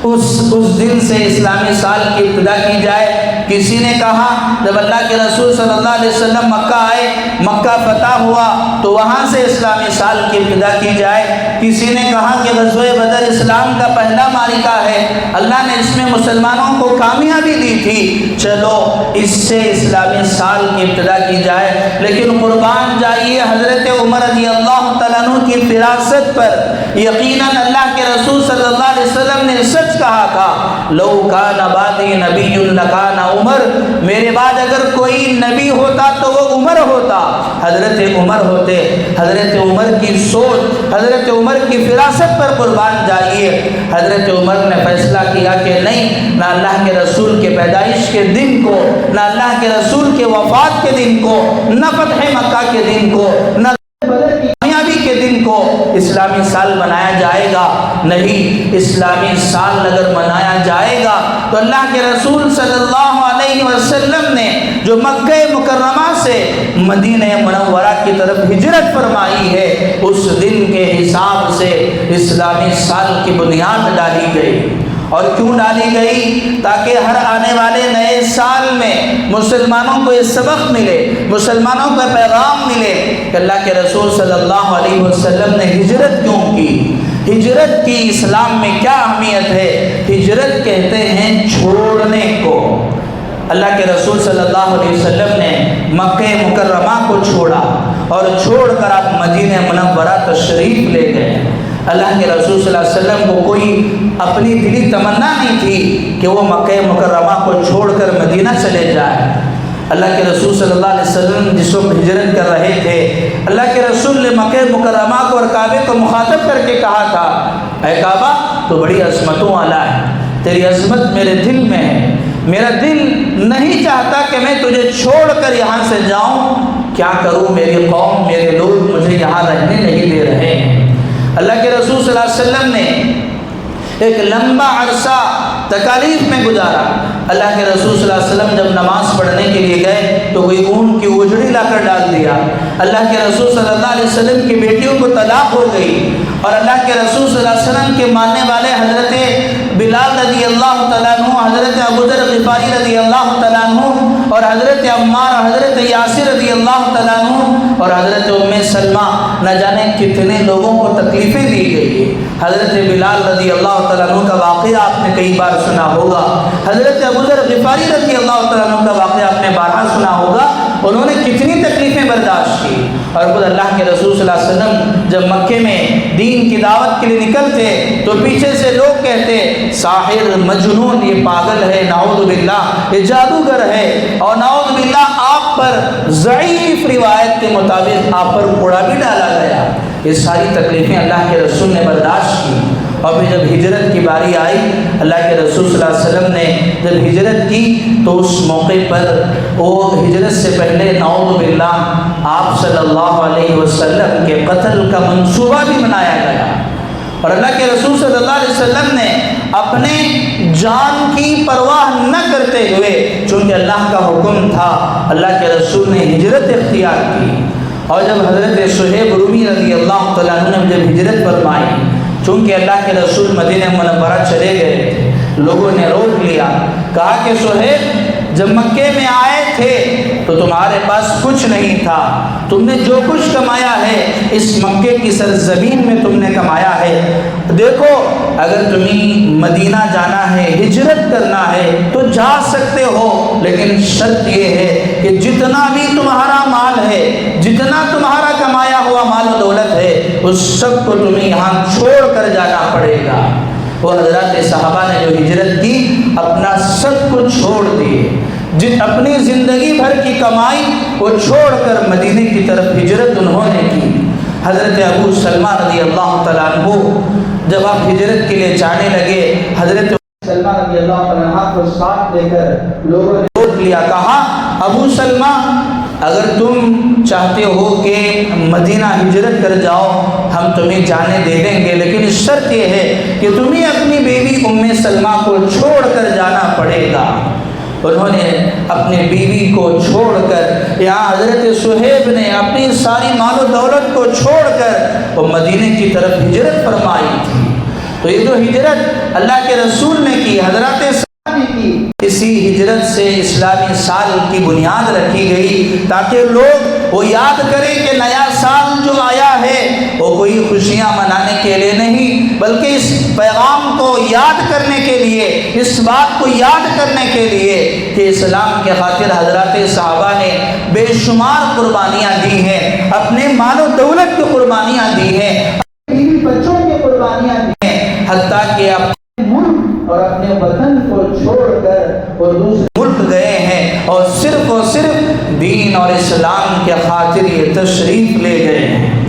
A: اس دن سے اسلامی سال کی ابتدا کی جائے، کسی نے کہا جب اللہ کے رسول صلی اللہ علیہ وسلم مکہ آئے، مکہ فتح ہوا تو وہاں سے اسلامی سال کی ابتدا کی جائے، کسی نے کہا کہ غزوہ بدر اسلام کا پہلا معرکہ ہے، اللہ نے اس میں مسلمانوں کو کامیابی دی تھی، چلو اس سے اسلامی سال کی ابتدا کی جائے۔ لیکن قربان جائیے حضرت عمر رضی اللہ تعالیٰ عنہ کی فراست پر، یقیناً اللہ کے رسول صلی اللہ علیہ وسلم نے سچ کہا تھا، لو کان بعدی نبی لکان عمر، میرے بعد اگر کوئی نبی ہوتا تو وہ عمر ہوتا، حضرت عمر ہوتے۔ حضرت عمر کی سوچ، حضرت عمر کی فراست پر قربان جائیے، حضرت عمر نے فیصلہ کیا کہ نہیں، نہ اللہ کے رسول کے پیدائش کے دن کو، نہ اللہ کے رسول کے وفات کے دن کو، نہ فتح مکہ کے دن کو، نہ بدر کی کامیابی کے دن کو اسلامی سال منایا جائے گا، نہیں، اسلامی سال اگر منایا جائے گا تو اللہ کے رسول صلی اللہ علیہ وسلم نے جو مکہ مکرمہ سے مدینہ منورہ کی طرف ہجرت فرمائی ہے اس دن کے حساب سے اسلامی سال کی بنیاد ڈالی گئی۔ اور کیوں ڈالی گئی؟ تاکہ ہر آنے والے نئے سال میں مسلمانوں کو یہ سبق ملے، مسلمانوں کا پیغام ملے کہ اللہ کے رسول صلی اللہ علیہ وسلم نے ہجرت کیوں کی، ہجرت کی اسلام میں کیا اہمیت ہے۔ ہجرت کہتے ہیں چھوڑنے کو۔ اللہ کے رسول صلی اللہ علیہ وسلم نے مکہ مکرمہ کو چھوڑا اور چھوڑ کر آپ مدینہ منورہ تشریف لے گئے۔ اللہ کے رسول صلی اللہ علیہ وسلم کو کوئی اپنی دلی تمنا نہیں تھی کہ وہ مکہ مکرمہ کو چھوڑ کر مدینہ چلے جائے، اللہ کے رسول صلی اللہ علیہ وسلم جس وقت ہجرت کر رہے تھے، اللہ کے رسول نے مکہ مکرمہ کو اور کعبے کو مخاطب کر کے کہا تھا، اے کعبہ تو بڑی عظمتوں والا ہے، تیری عظمت میرے دل میں ہے، میرا دل نہیں چاہتا کہ میں تجھے چھوڑ کر یہاں سے جاؤں، کیا کروں، میری قوم میرے لوگ مجھے یہاں رہنے نہیں دے رہے ہیں۔ اللہ کے رسول صلی اللہ علیہ وسلم نے ایک لمبا عرصہ تکالیف میں گزارا۔ اللہ کے رسول صلی اللہ علیہ وسلم جب نماز پڑھنے کے لیے گئے تو کوئی اون کی اجڑی لا کر ڈال دیا۔ اللہ کے رسول صلی اللہ علیہ وسلم کی بیٹیوں کو طلاق ہو گئی، اور اللہ کے رسول صلی اللہ علیہ وسلم کے ماننے والے حضرت بلال رضی اللہ تعالیٰ عنہ، حضرت ابو ذر غفاری رضی اللہ تعالیٰ عنہ، اور حضرت عمار، حضرت یاسر رضی اللہ تعالیٰ عنہ، اور حضرت ام سلمہ، نہ جانے کتنے لوگوں کو تکلیفیں دی گئی۔ حضرت بلال رضی اللہ تعالیٰ عنہ کا واقعہ آپ نے کئی بار سنا ہوگا، حضرت ابو ذر غفاری رضی اللہ تعالیٰ عنہ کا واقعہ آپ نے بارہا سنا ہوگا، انہوں نے کتنی تکلیفیں برداشت کی۔ اور خود اللہ کے رسول صلی اللہ علیہ وسلم جب مکے میں دین کی دعوت کے لیے نکلتے تو پیچھے سے لوگ کہتے ساحر، مجنون، یہ پاگل ہے، نعوذ باللہ یہ جادوگر ہے، اور نعوذ باللہ آپ پر ضعیف روایت کے مطابق آپ پر کوڑا بھی ڈالا گیا۔ یہ ساری تکلیفیں اللہ کے رسول نے برداشت کی، اور پھر جب ہجرت کی باری آئی، اللہ کے رسول صلی اللہ علیہ وسلم نے جب ہجرت کی تو اس موقع پر وہ ہجرت سے پہلے نعوذ باللہ آپ صلی اللہ علیہ وسلم کے قتل کا منصوبہ بھی بنایا گیا، اور اللہ کے رسول صلی اللہ علیہ وسلم نے اپنے جان کی پرواہ نہ کرتے ہوئے، چونکہ اللہ کا حکم تھا، اللہ کے رسول نے ہجرت اختیار کی۔ اور جب حضرت صہیب رومی رضی اللہ تعالیٰ عنہ نے جب ہجرت فرمائی، چونکہ اللہ کے رسول مدینہ منورہ چلے گئے تھے، لوگوں نے روک لیا، کہا کہ صہیب جب مکے میں آئے تھے تو تمہارے پاس کچھ نہیں تھا، تم نے جو کچھ کمایا ہے اس مکے کی سرزمین میں تم نے کمایا ہے، دیکھو اگر تمہیں مدینہ جانا ہے، ہجرت کرنا ہے تو جا سکتے ہو، لیکن شرط یہ ہے کہ جتنا بھی تمہارا مال ہے، جتنا تمہارا کمایا ہوا مال و دولت ہے، اس سب کو تمہیں یہاں چھوڑ کر جانا پڑے گا۔ وہ حضرات صحابہ نے جو ہجرت کی اپنا سب کو چھوڑ دیے، اپنی زندگی بھر کی کمائی وہ چھوڑ کر مدینے کی طرف ہجرت انہوں نے کی۔ حضرت ابو سلمہ رضی اللہ تعالیٰ عنہ جب آپ ہجرت کے لیے جانے لگے، حضرت سلمہ رضی اللہ تعالیٰ عنہ کو ساتھ لے کر لوگوں نے روک لیا، کہا ابو سلمہ اگر تم چاہتے ہو کہ مدینہ ہجرت کر جاؤ ہم تمہیں جانے دے دیں گے، لیکن شرط یہ ہے کہ تمہیں اپنی بیوی ام سلمہ کو چھوڑ کر جانا پڑے گا۔ انہوں نے اپنی بیوی کو چھوڑ کر، یہاں حضرت صہیب نے اپنی ساری مال و دولت کو چھوڑ کر وہ مدینے کی طرف ہجرت فرمائی تھی۔ تو یہ جو ہجرت اللہ کے رسول نے کی، حضرات نے کی، اسی ہجرت سے اسلامی سال کی بنیاد رکھی گئی، تاکہ لوگ وہ یاد کریں کہ نیا سال جو آیا ہے وہ کوئی خوشیاں منانے کے لیے نہیں، بلکہ اس پیغام کو یاد کرنے کے لیے، اس بات کو یاد کرنے کے لیے کہ اسلام کے خاطر حضرات صحابہ نے بے شمار قربانیاں دی ہیں، اپنے مال و دولت کی قربانیاں دی ہیں، اپنے بیوی بچوں کی قربانیاں دی ہیں، حتیٰ کہ اپنے ملک اور اپنے وطن کو چھوڑ کر وہ دوسرے ملک گئے ہیں، اور صرف دین اور اسلام کے خاطر یہ تشریف لے گئے ہیں۔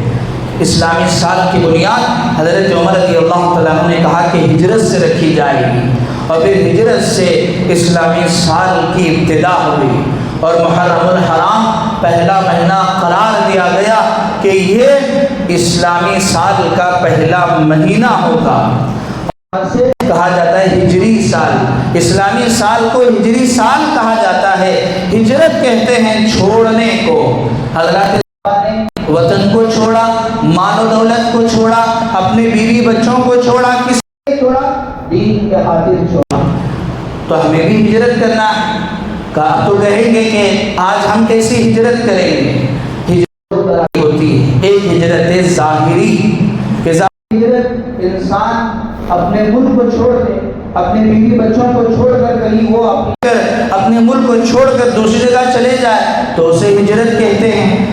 A: اسلامی سال کی بنیاد حضرت عمر رضی اللہ تعالیٰ عنہ نے کہا کہ ہجرت سے رکھی جائے گی، اور پھر ہجرت سے اسلامی سال کی ابتدا ہوئی، اور محرم الحرام پہلا مہینہ قرار دیا گیا کہ یہ اسلامی سال کا پہلا مہینہ ہوگا۔ سے کہا جاتا ہے ہجری سال، اسلامی سال کو ہجری سال کہا جاتا ہے۔ ہجرت کہتے ہیں چھوڑنے کو۔ حضرات نے وطن کو چھوڑا، مال و دولت کو چھوڑا، اپنے بیوی بچوں کو چھوڑا، کس لیے چھوڑا؟ دین کے خاطر چھوڑا۔ تو ہمیں بھی ہجرت کرنا ہے۔ کہا تو کہیں گے کہ آج ہم کیسی ہجرت کریں گے؟ ہجرت ہوتی ہے ایک ہجرت ظاہری، کہ ہجرت انسان اپنے ملک کو چھوڑ دے، اپنے بیوی بچوں کو چھوڑ کر کہیں وہ اپنے ملک کو چھوڑ کر دوسری جگہ چلے جائے تو اسے ہجرت کہتے ہیں۔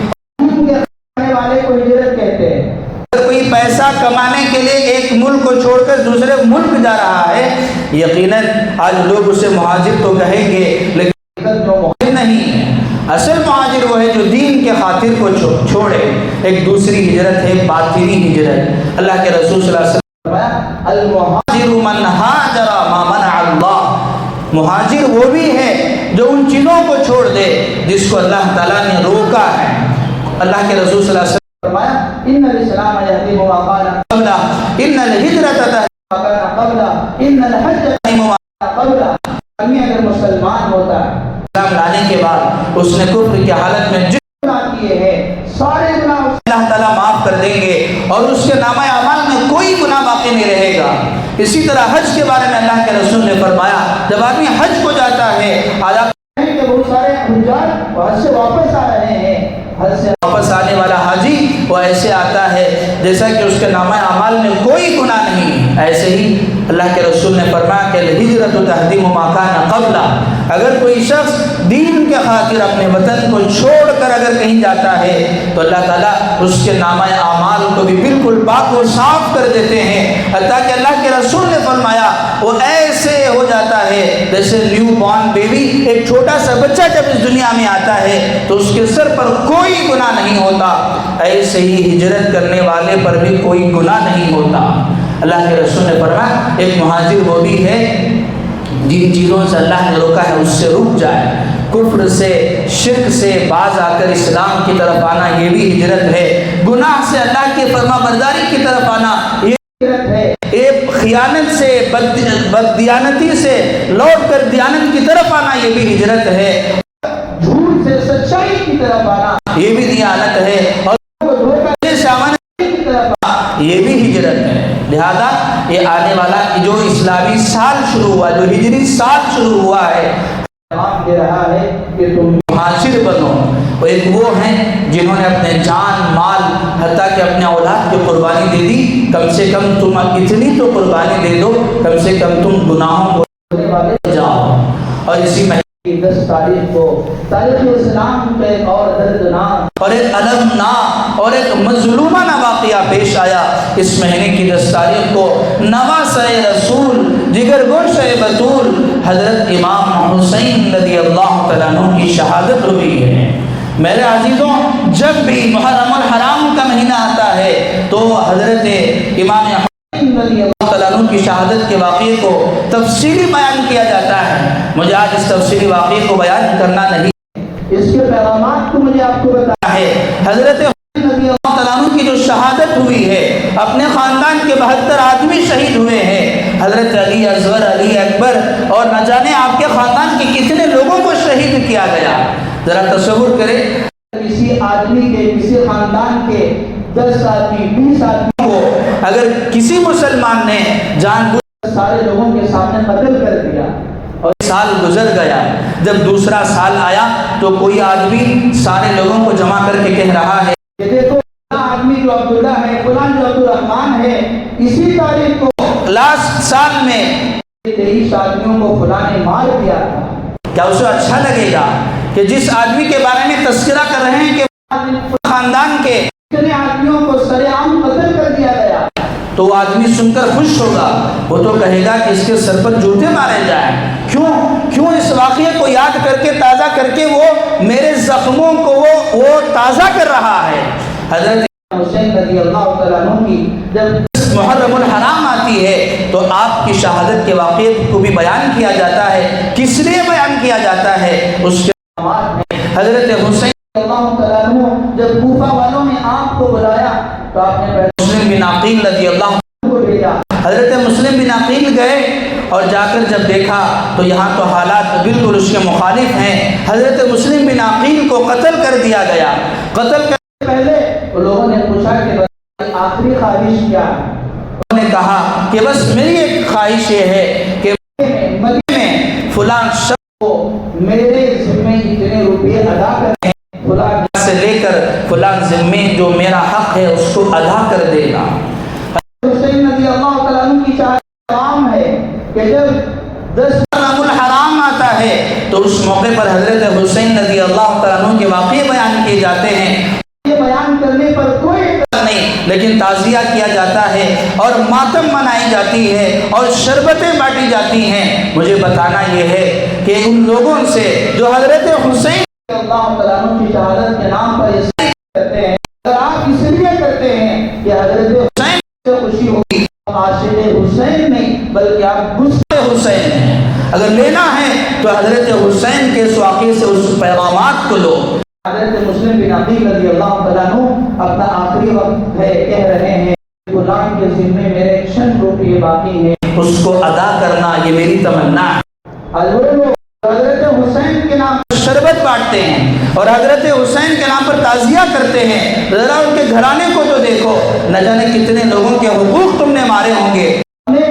A: والے کو ہجرت کہتے ہیں۔ اگر کوئی پیسہ کمانے کے لیے ایک ملک کو چھوڑ کر دوسرے ملک جا رہا ہے، یقیناً آج لوگ اسے مہاجر تو کہیں گے، لیکن جو مہاجر نہیں ہے، اصل مہاجر وہ ہے جو دین کے خاطر کو چھوڑے. ایک دوسری ہجرت ہے باطنی ہجرت. اللہ کے رسول صلی اللہ علیہ وسلم نے فرمایا المہاجر من ہاجر ما منع اللہ. مہاجر وہ بھی ہے جو ان چیزوں کو چھوڑ دے جس کو اللہ تعالیٰ نے روکا ہے. اللہ کے رسول صلی اللہ علیہ وسلم نے فرمایا ان الاسلام یہدم ما کان قبلہ ان الہجرۃ تہدم ما کان قبلہ ان الحج یہدم ما کان قبلہ. آدمی اگر مسلمان ہوتا ہے اسلام لانے کے بعد اس نے کفر کی حالت میں جو گناہ کیے ہیں سارے گناہ اللہ تعالیٰ معاف کر دیں گے اور اس کے نامہ اعمال میں کوئی گناہ باقی نہیں رہے گا. اسی طرح حج کے بارے میں اللہ کے رسول نے فرمایا جب آدمی حج کو جاتا ہے آج آپ کہ بہت سارے حجاج حج سے واپس آ رہے ہیں. حج سے واپس آنے والا حاجی وہ ایسے آتا ہے جیسا کہ اس کے نامہ اعمال میں کوئی گناہ نہیں. ایسے ہی اللہ کے رسول نے فرمایا کہ الہجرۃ تہدم ما کان قبلہ. اگر کوئی شخص دین کے خاطر اپنے وطن کو چھوڑ کر اگر کہیں جاتا ہے تو اللہ تعالیٰ اس کے نامہ اعمال کو بھی بالکل پاک و صاف کر دیتے ہیں. حتیٰ کہ اللہ کے رسول نے فرمایا وہ ایسے ہو جاتا ہے جیسے نیو بورن بیبی, ایک چھوٹا سا بچہ جب اس دنیا میں آتا ہے تو اس کے سر پر کوئی گناہ نہیں ہوتا. ایسے ہی ہجرت کرنے والے پر بھی کوئی گناہ نہیں ہوتا. اللہ کے رسول نے فرمایا ایک مہاجر وہ بھی ہے جن چیزوں سے اللہ نے روکا ہے اس سے رک جائے. کفر سے شرک سے باز آ کر اسلام کی طرف آنا یہ بھی ہجرت ہے. گناہ سے اللہ کی فرما برداری کی طرف آنا یہ ہجرت ہے. ایک خیانت سے بددیانتی سے لوٹ کر دیانت کی طرف آنا یہ بھی ہجرت ہے. جھوٹ سے سچائی کی طرف آنا یہ بھی دیانت ہے. اور یہ بھی ہجرت ہے. لہذا یہ آنے والا جو اسلامی سال شروع ہوا, جو ہجری سال شروع ہوا ہے, پیغام دے رہا ہے کہ تم مہاجر بنو. وہ ایک وہ ہیں جنہوں نے اپنے جان مال حتیٰ کہ اپنے اولاد کی قربانی دے دی. کم سے کم تم اتنی تو قربانی دے دو, کم سے کم تم گناہوں کو چھوڑنے والے جاؤ. اور اسی مہینے کی 10 تاریخ کو تاریخ اسلام پہ ایک اور دردناک اور ایک المناک اور ایک مظلومانہ واقعہ پیش آیا. اس مہینے کی 10 تاریخ کو نواسہ رسول جگر گوشہ بطول حضرت امام حسین رضی اللہ تعالیٰ عنہ کی شہادت ہوئی ہے. میرے عزیزوں, جب بھی محرم الحرام کا مہینہ آتا ہے تو حضرت امام حسین رضی اللہ تعالیٰ عنہ کی شہادت کے واقعے کو تفصیلی بیان کیا جاتا ہے. مجھے آج اس تفصیلی واقعے کو بیان کرنا نہیں, اس کے پیغامات کو مجھے آپ کو بتانا ہے. حضرت حسین رضی اللہ تعالیٰ عنہ کی جو شہادت ہوئی ہے, اپنے خاندان کے 72 آدمی شہید ہوئے ہیں. حضرت علی اصغر, علی اکبر اور نہ جانے آپ کے خاندان کے کتنے لوگوں کو شہید کیا گیا. ذرا تصور کریں کسی آدمی کے, کسی خاندان کے 10 آدمی 20 آدمی کو اگر کسی مسلمان نے جان بوجھ کر سارے لوگوں کے سامنے قتل کر دیا اور سال گزر گیا, جب دوسرا سال آیا تو کوئی آدمی سارے لوگوں کو جمع کر کے کہہ رہا ہے کہ دیکھو آدمی جو عبداللہ ہے, فلان جو عبدالرحمان ہے, اسی تاریخ کو لاسٹ سال میں 23 آدمیوں کو فلاں نے مار دیا تھا. کیا اسے اچھا لگے گا کہ جس آدمی کے بارے میں تذکرہ کر رہے ہیں کہ خاندان کے اتنے آدمیوں کو سرعام قتل کر دیا گیا, تو وہ آدمی سن کر خوش ہوگا. وہ تو کہے گا کہ اس کے سر پر جوتے مارے جائیں. کیوں اس واقعے کو یاد کر کے تازہ کر کے وہ میرے زخموں کو وہ تازہ کر رہا ہے. حضرت حسین رضی اللہ تعالیٰ عنہ کی جب محرم الحرام آتی ہے تو آپ کی شہادت کے واقعے کو بھی بیان کیا جاتا ہے. کس لیے بیان کیا جاتا ہے؟ اس کے حضرت حسین رضی اللہ تعالیٰ عنہ جب کوفہ والوں نے آپ کو بلایا تو آپ نے مسلم بن عقیل رضی اللہ عنہ کو بھیجا. حضرت مسلم بن عقیل گئے اور جا کر جب دیکھا تو یہاں تو حالات بالکل اس کے مخالف ہیں. حضرت مسلم بن عقیل کو قتل کر دیا گیا. قتل کرنے سے پہلے لوگوں نے پوچھا کہ آخری خواہش کیا ہے؟ انہوں نے کہا کہ بس میری ایک خواہش یہ ہے کہ مدینے میں فلاں شخص کو میرے ذمے اتنے روپے ادا کرنے, فلاں سے لے کر فلاں ذمے جو میرا حق ہے اس کو ادا کر دے گا. حسین رضی اللہ تعالیٰ عنہ کی چاہت کام ہے کہ جب 10 محرم الحرام آتا ہے تو اس موقع پر حضرت حسین رضی اللہ تعالیٰ عنہ کے واقعے بیان کیے جاتے ہیں. یہ بیان کرنے پر کوئی نہیں, لیکن تعزیہ کیا جاتا ہے اور ماتم منائی جاتی ہے اور شربتیں بانٹی جاتی ہیں. مجھے بتانا یہ ہے کہ ان لوگوں سے جو حضرت حسین اللہ تعالیٰ عنہ کی شہادت کے نام پر یہ کرتے ہیں. اگر آپ اس لیے کرتے ہیں کہ حضرت حسین سے خوشی ہوگی، عاشق حسین نہیں بلکہ آپ غصے حسین ہیں. اگر لینا ہے تو حضرت حسین کے اس واقعے سے اس پیغامات کو لو. حضرت مسلم بن عقیل رضی اللہ تعالیٰ عنہ اپنا آخری وقت ہے کہہ رہے ہیں غلام کے ذمے میرے 100 روپے باقی ہیں، اس کو ادا کرنا یہ میری تمنا ہے. حضرت حسین کے نام پر شربت بانٹتے ہیں اور حضرت حسین کے نام پر تعزیہ کرتے ہیں. ذرا ان کے گھرانے کو تو دیکھو، نہ جانے کتنے لوگوں کے حقوق تم نے مارے ہوں گے، اپنے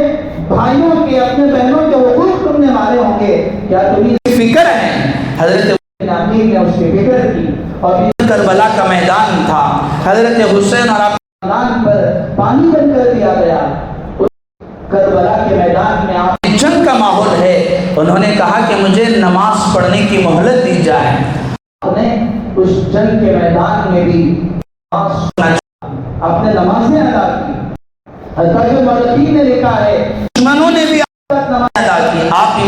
A: بھائیوں کے اپنے بہنوں کے حقوق تم نے مارے ہوں گے. کیا تمہیں فکر ہے؟ حضرت عقیل نے اس کی فکر کی اور کربلا کا میدان تھا. حضرت حسین اور آپ میدان پر پانی بند کر دیا گیا. کربلا کے میدان میں آپ جنگ کا ماحول ہے. انہوں نے کہا کہ مجھے نماز پڑھنے کی مہلت دی جائے. انہوں نے اس جنگ کے میدان میں بھی اپنے نمازیں ادا کی. حضرت مولوی نے لکھا ہے دشمنوں نے بھی نماز ادا کی. آپ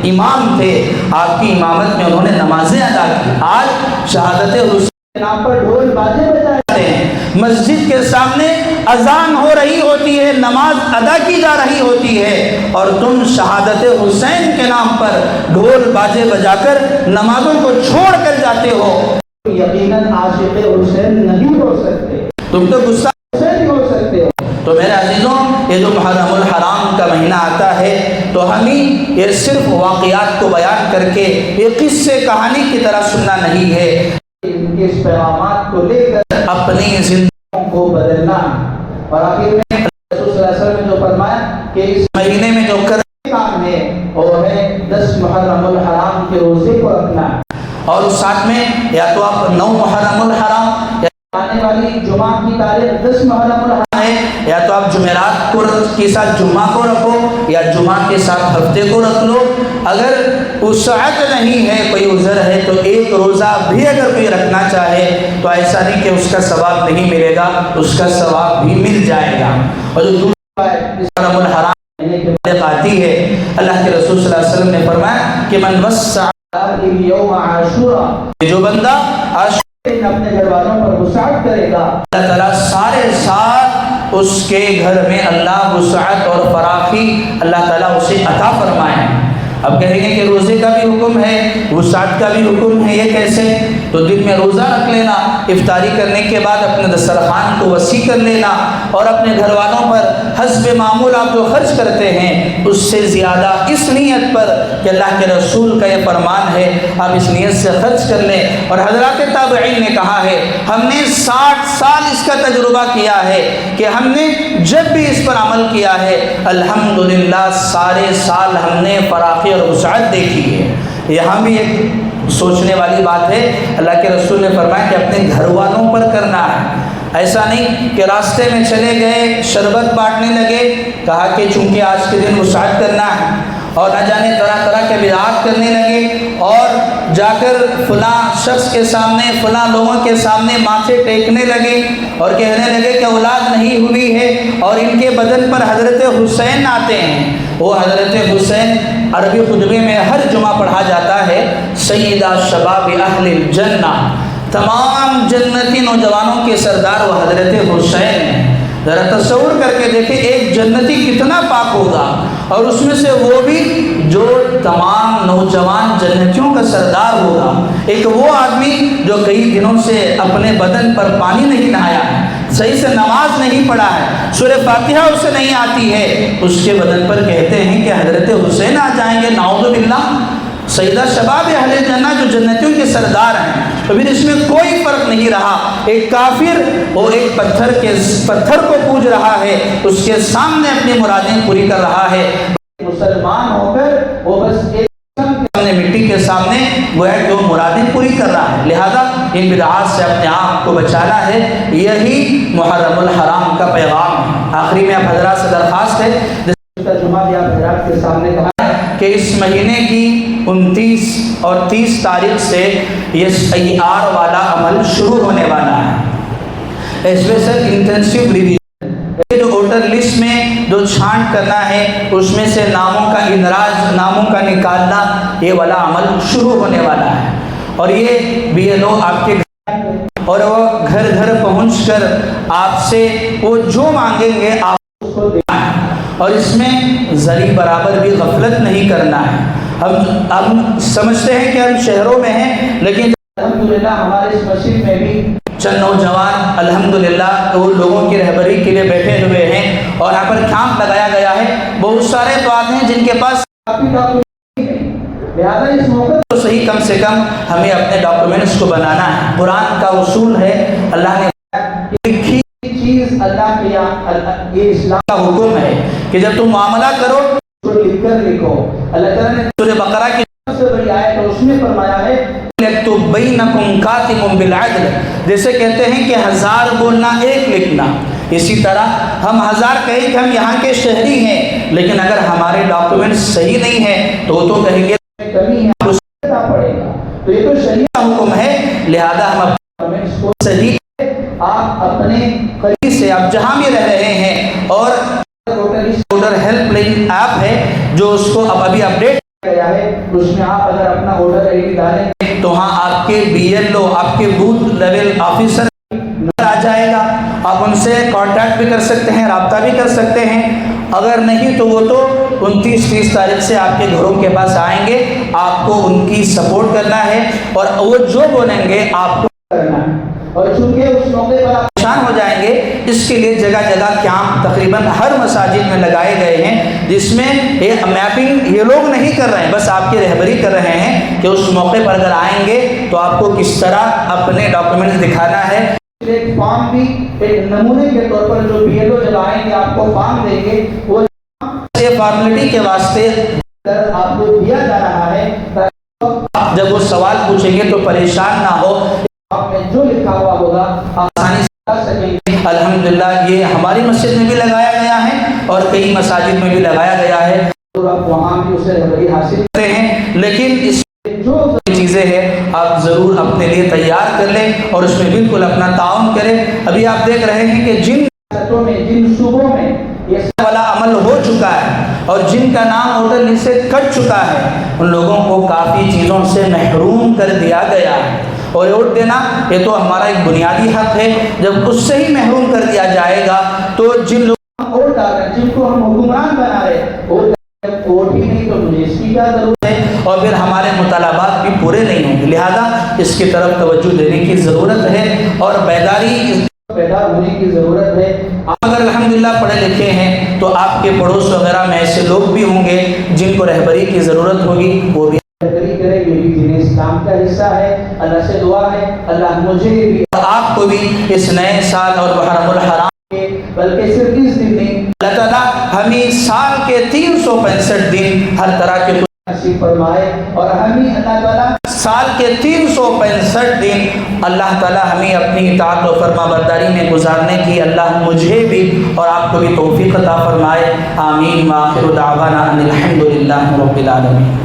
A: امام تھے، آپ کی امامت میں انہوں نے نمازیں ادا کی. آج شہادت حسین کے نام پر ڈھول باجے بجائے جاتے ہیں. مسجد کے سامنے اذان ہو رہی ہوتی ہے، نماز ادا کی جا رہی ہوتی ہے، اور تم شہادت حسین کے نام پر ڈھول باجے بجا کر نمازوں کو چھوڑ کر جاتے ہو. یقیناً عاشق حسین نہیں ہو سکتے، تم تو غصہ حسین ہو سکتے ہو. تو میرے عزیزوں، یہ جو محرم الحرام کا مہینہ آتا ہے تو ہمیں یہ صرف واقعات کو بیان کر کے یہ قصے کہانی کی طرح سننا نہیں ہے. اس پیغامات کو لے کر اپنی زندگیوں کو بدلنا. اور آخر میں رسول صلی اللہ علیہ وسلم نے جو فرمایا کہ اس مہینے میں جو کرنے کام ہے وہ ہے 10 محرم الحرام کے روزے کو رکھنا، اور ساتھ میں یا تو آپ 9 محرم الحرام یا آنے والی جمعہ کی تاریخ 10 محرم الحرام ہے، یا تو آپ جمعرات کو کے ساتھ جمعہ کو رکھو یا جمعہ کے ساتھ ہفتے کو رکھ لو. اگر وسعت نہیں ہے، کوئی عذر ہے، تو ایک روزہ بھی اگر کوئی رکھنا چاہے تو ایسا نہیں کہ اس کا ثواب نہیں ملے گا، اس کا ثواب بھی مل جائے گا. اور جو محرم الحرام آتی ہے، اللہ کے رسول صلی اللہ علیہ وسلم نے فرمایا کہ من وسع یوم عاشورا، جو بندہ اپنے گھر والوں پر وسعت کرے گا اللہ تعالیٰ سارے سال اس کے گھر میں اللہ وسعت اور فراخی اللہ تعالیٰ اسے عطا فرمائے. اب کہیں گے کہ روزے کا بھی حکم ہے، وسعت کا بھی حکم ہے، یہ کیسے؟ تو دن میں روزہ رکھ لینا، افطاری کرنے کے بعد اپنے دسترخوان کو وسیع کر لینا، اور اپنے گھر والوں پر حسب معمول آپ جو خرچ کرتے ہیں اس سے زیادہ اس نیت پر کہ اللہ کے رسول کا یہ فرمان ہے، آپ اس نیت سے خرچ کر لیں. اور حضرات تابعین نے کہا ہے ہم نے 60 سال اس کا تجربہ کیا ہے کہ ہم نے جب بھی اس پر عمل کیا ہے الحمدللہ سارے سال ہم نے فراخی اور وسعت دیکھی ہے. یہاں بھی ایک سوچنے والی بات ہے. اللہ کے رسول نے فرمایا کہ اپنے گھر والوں پر کرنا ہے، ایسا نہیں کہ راستے میں چلے گئے شربت بانٹنے لگے، کہا کہ چونکہ آج کے دن وسعت کرنا ہے، اور نہ جانے طرح طرح کے بدعات کرنے لگے اور جا کر فلاں شخص کے سامنے فلاں لوگوں کے سامنے ماتھے ٹیکنے لگے اور کہنے لگے کہ اولاد نہیں ہوئی ہے اور ان کے بدن پر حضرت حسین آتے ہیں. وہ حضرت حسین عربی خطبے میں ہر جمعہ پڑھا جاتا ہے سیدہ شباب اہل الجنہ، تمام جنتی نوجوانوں کے سردار وہ حضرت حسین ہیں. ذرا تصور کر کے دیکھیں ایک جنتی کتنا پاک ہوگا، اور اس میں سے وہ بھی جو تمام نوجوان جنتیوں کا سردار ہوگا. ایک وہ آدمی جو کئی دنوں سے اپنے بدن پر پانی نہیں نہایا ہے، صحیح سے نماز نہیں پڑھا ہے، سورہ فاتحہ اسے نہیں آتی ہے، اس کے بدن پر کہتے ہیں کہ حضرت حسین آ جائیں گے، نعوذ باللہ. سیدہ شباب اہل جنہ جو جنتیوں کے سردار ہیں، تو پھر اس میں کوئی فرق نہیں رہا. ایک کافر وہ ایک پتھر کو پوج رہا ہے، اس کے سامنے اپنی مرادیں پوری کر رہا ہے. مسلمان ہو کر وہ بس ایک مٹی کے سامنے وہ ہے جو مرادیں پوری کر رہا ہے. لہذا ان بدعات سے اپنے آپ کو بچانا ہے، یہی محرم الحرام کا پیغام ہے. آخری میں آپ حضرات سے درخواست ہے، جس کا جمعہ بھی آپ حضرات کے سامنے کہا کہ اس مہینے کی 29 اور 30 تاریخ سے یہ سیار والا عمل شروع ہونے والا ہے. اسپیشل انٹینسیو ریویژن، جو ووٹر لسٹ میں جو چھانٹ کرنا ہے اس میں سے ناموں کا اندراج، ناموں کا نکالنا، یہ والا عمل شروع ہونے والا ہے. اور یہ BLO آپ کے اور وہ گھر گھر پہنچ کر آپ سے وہ جو مانگیں گے آپ اس کو دینا ہے، اور اس میں ذری برابر بھی غفلت نہیں کرنا ہے۔ ہم سمجھتے ہیں کہ ہم شہروں میں ہیں، لیکن الحمدللہ ہمارے اس مسجد میں بھی چند نوجوان الحمدللہ وہ لوگوں کی رہبری کے لیے بیٹھے ہوئے ہیں، اور یہاں پر کیمپ لگایا گیا ہے۔ بہت سارے افراد ہیں جن کے پاس لہذا اس موقع تو صحیح کم سے کم ہمیں اپنے ڈاکومنٹس کو بنانا ہے۔ قرآن کا اصول ہے، اللہ نے لکھی چیز اللہ کے یہ اسلام کا حکم ہے کہ جب تم معاملہ کرو تو لکھ کر لکھو۔ اللہ تعالیٰ نے سورہ بقرہ کی سب سے بڑی آیت ہے، اس میں فرمایا ہے یکتب بینکم کاتب بالعدل، جیسے کہتے ہیں کہ 1000 بولنا 1 لکھنا، اسی طرح ہم 1000 کہیں کہ ہم یہاں کے شہری ہیں، لیکن اگر ہمارے ڈاکومنٹس صحیح نہیں ہیں تو کہیں گے کمی ہے، آپ کو سمجھنا پڑے گا۔ تو یہ تو شریعت کا حکم ہے، لہذا ہم اپنے ڈاکومنٹس کو صحیح، آپ اپنے قریب سے آپ جہاں بھی رہ رہے ہیں، اور آرڈر ہیلپ لائن ایپ ہے جو اس کو اب ابھی اپڈیٹ گیا ہے، اس میں آپ اگر اپنا آرڈر ID ڈالیں گے تو ہاں آپ کے BLO آپ کے بوتھ لیول آفیسر آ جائے گا، آپ ان سے کانٹیکٹ بھی کر سکتے ہیں، رابطہ بھی کر سکتے ہیں۔ اگر نہیں تو وہ تو 29-30 تاریخ سے آپ کے گھروں کے پاس آئیں گے، آپ کو ان کی سپورٹ کرنا ہے، اور وہ جو بولیں گے آپ کو کرنا ہے۔ اور چونکہ اس موقع پر آپ پریشان ہو جائیں گے، اس کے لیے جگہ جگہ کیمپ تقریباً ہر مساجد میں لگائے گئے ہیں، جس میں یہ میپنگ یہ لوگ نہیں کر رہے ہیں، بس آپ کی رہبری کر رہے ہیں کہ اس موقع پر اگر آئیں گے تو آپ کو کس طرح اپنے ڈاکومنٹس دکھانا ہے۔ ایک فارم بھی ایک نمونے کے طور پر جو BLO جب آئیں گے آپ کو فارم دیں گے، وہ فارمیلٹی کے واسطے آپ کو دیا جا رہا ہے، آپ جب وہ سوال پوچھیں گے تو پریشان نہ ہو، آپ نے جو لکھا ہوا ہوگا آسانی سے کر سکیں گے۔ الحمدللہ یہ ہماری مسجد میں بھی لگایا گیا ہے اور کئی مساجد میں بھی لگایا گیا ہے، اور آپ وہاں بھی اسے رہبری حاصل کرتے ہیں، لیکن اس جو چیزیں ہیں آپ ضرور اپنے لیے تیار کر لیں اور اس میں بالکل اپنا تعاون کریں۔ ابھی آپ دیکھ رہے ہیں کہ جن ریاستوں میں جن صوبوں میں یہ والا عمل ہو چکا ہے اور جن کا نام ووٹر لسٹ سے کٹ چکا ہے، ان لوگوں کو کافی چیزوں سے محروم کر دیا گیا ہے، اور ووٹ دینا یہ تو ہمارا ایک بنیادی حق ہے۔ جب اس سے ہی محروم کر دیا جائے گا تو جن لوگوں کو ووٹ ڈال رہے ہیں، جن کو ہم حکمران بنا رہے ہیں، ووٹ ہی نہیں تو مجھے اس کی کیا ضرورت ہے، اور پھر ہمارے مطالبات بھی پورے نہیں ہوں گے۔ لہذا اس کی طرف توجہ دینے کی ضرورت ہے اور بیداری پیدا ہونے کی ضرورت ہے۔ اگر الحمدللہ پڑھے لکھے ہیں تو آپ کے پڑوس وغیرہ میں ایسے لوگ بھی ہوں گے جن کو رہبری کی ضرورت ہوگی، وہ بھی رہبری کرے، یہ بھی دین اسلام کا حصہ ہے۔ اللہ سے دعا ہے اللہ مجھے بھی اور آپ کو بھی اس نئے سال اور محرم الحرام کے، بلکہ صرف اس دن نہیں، اللہ تعالیٰ ہمیں سال کے 365 دن ہر طرح کے نصیب فرمائے، اور ہمیں اللہ تعالیٰ سال کے 365 دن اللہ تعالیٰ ہمیں اپنی اطاعت و فرما برداری میں گزارنے کی اللہ مجھے بھی اور آپ کو بھی توفیق عطا فرمائے۔ آمین۔ وآخر دعوانا ان الحمد للہ رب العالمین۔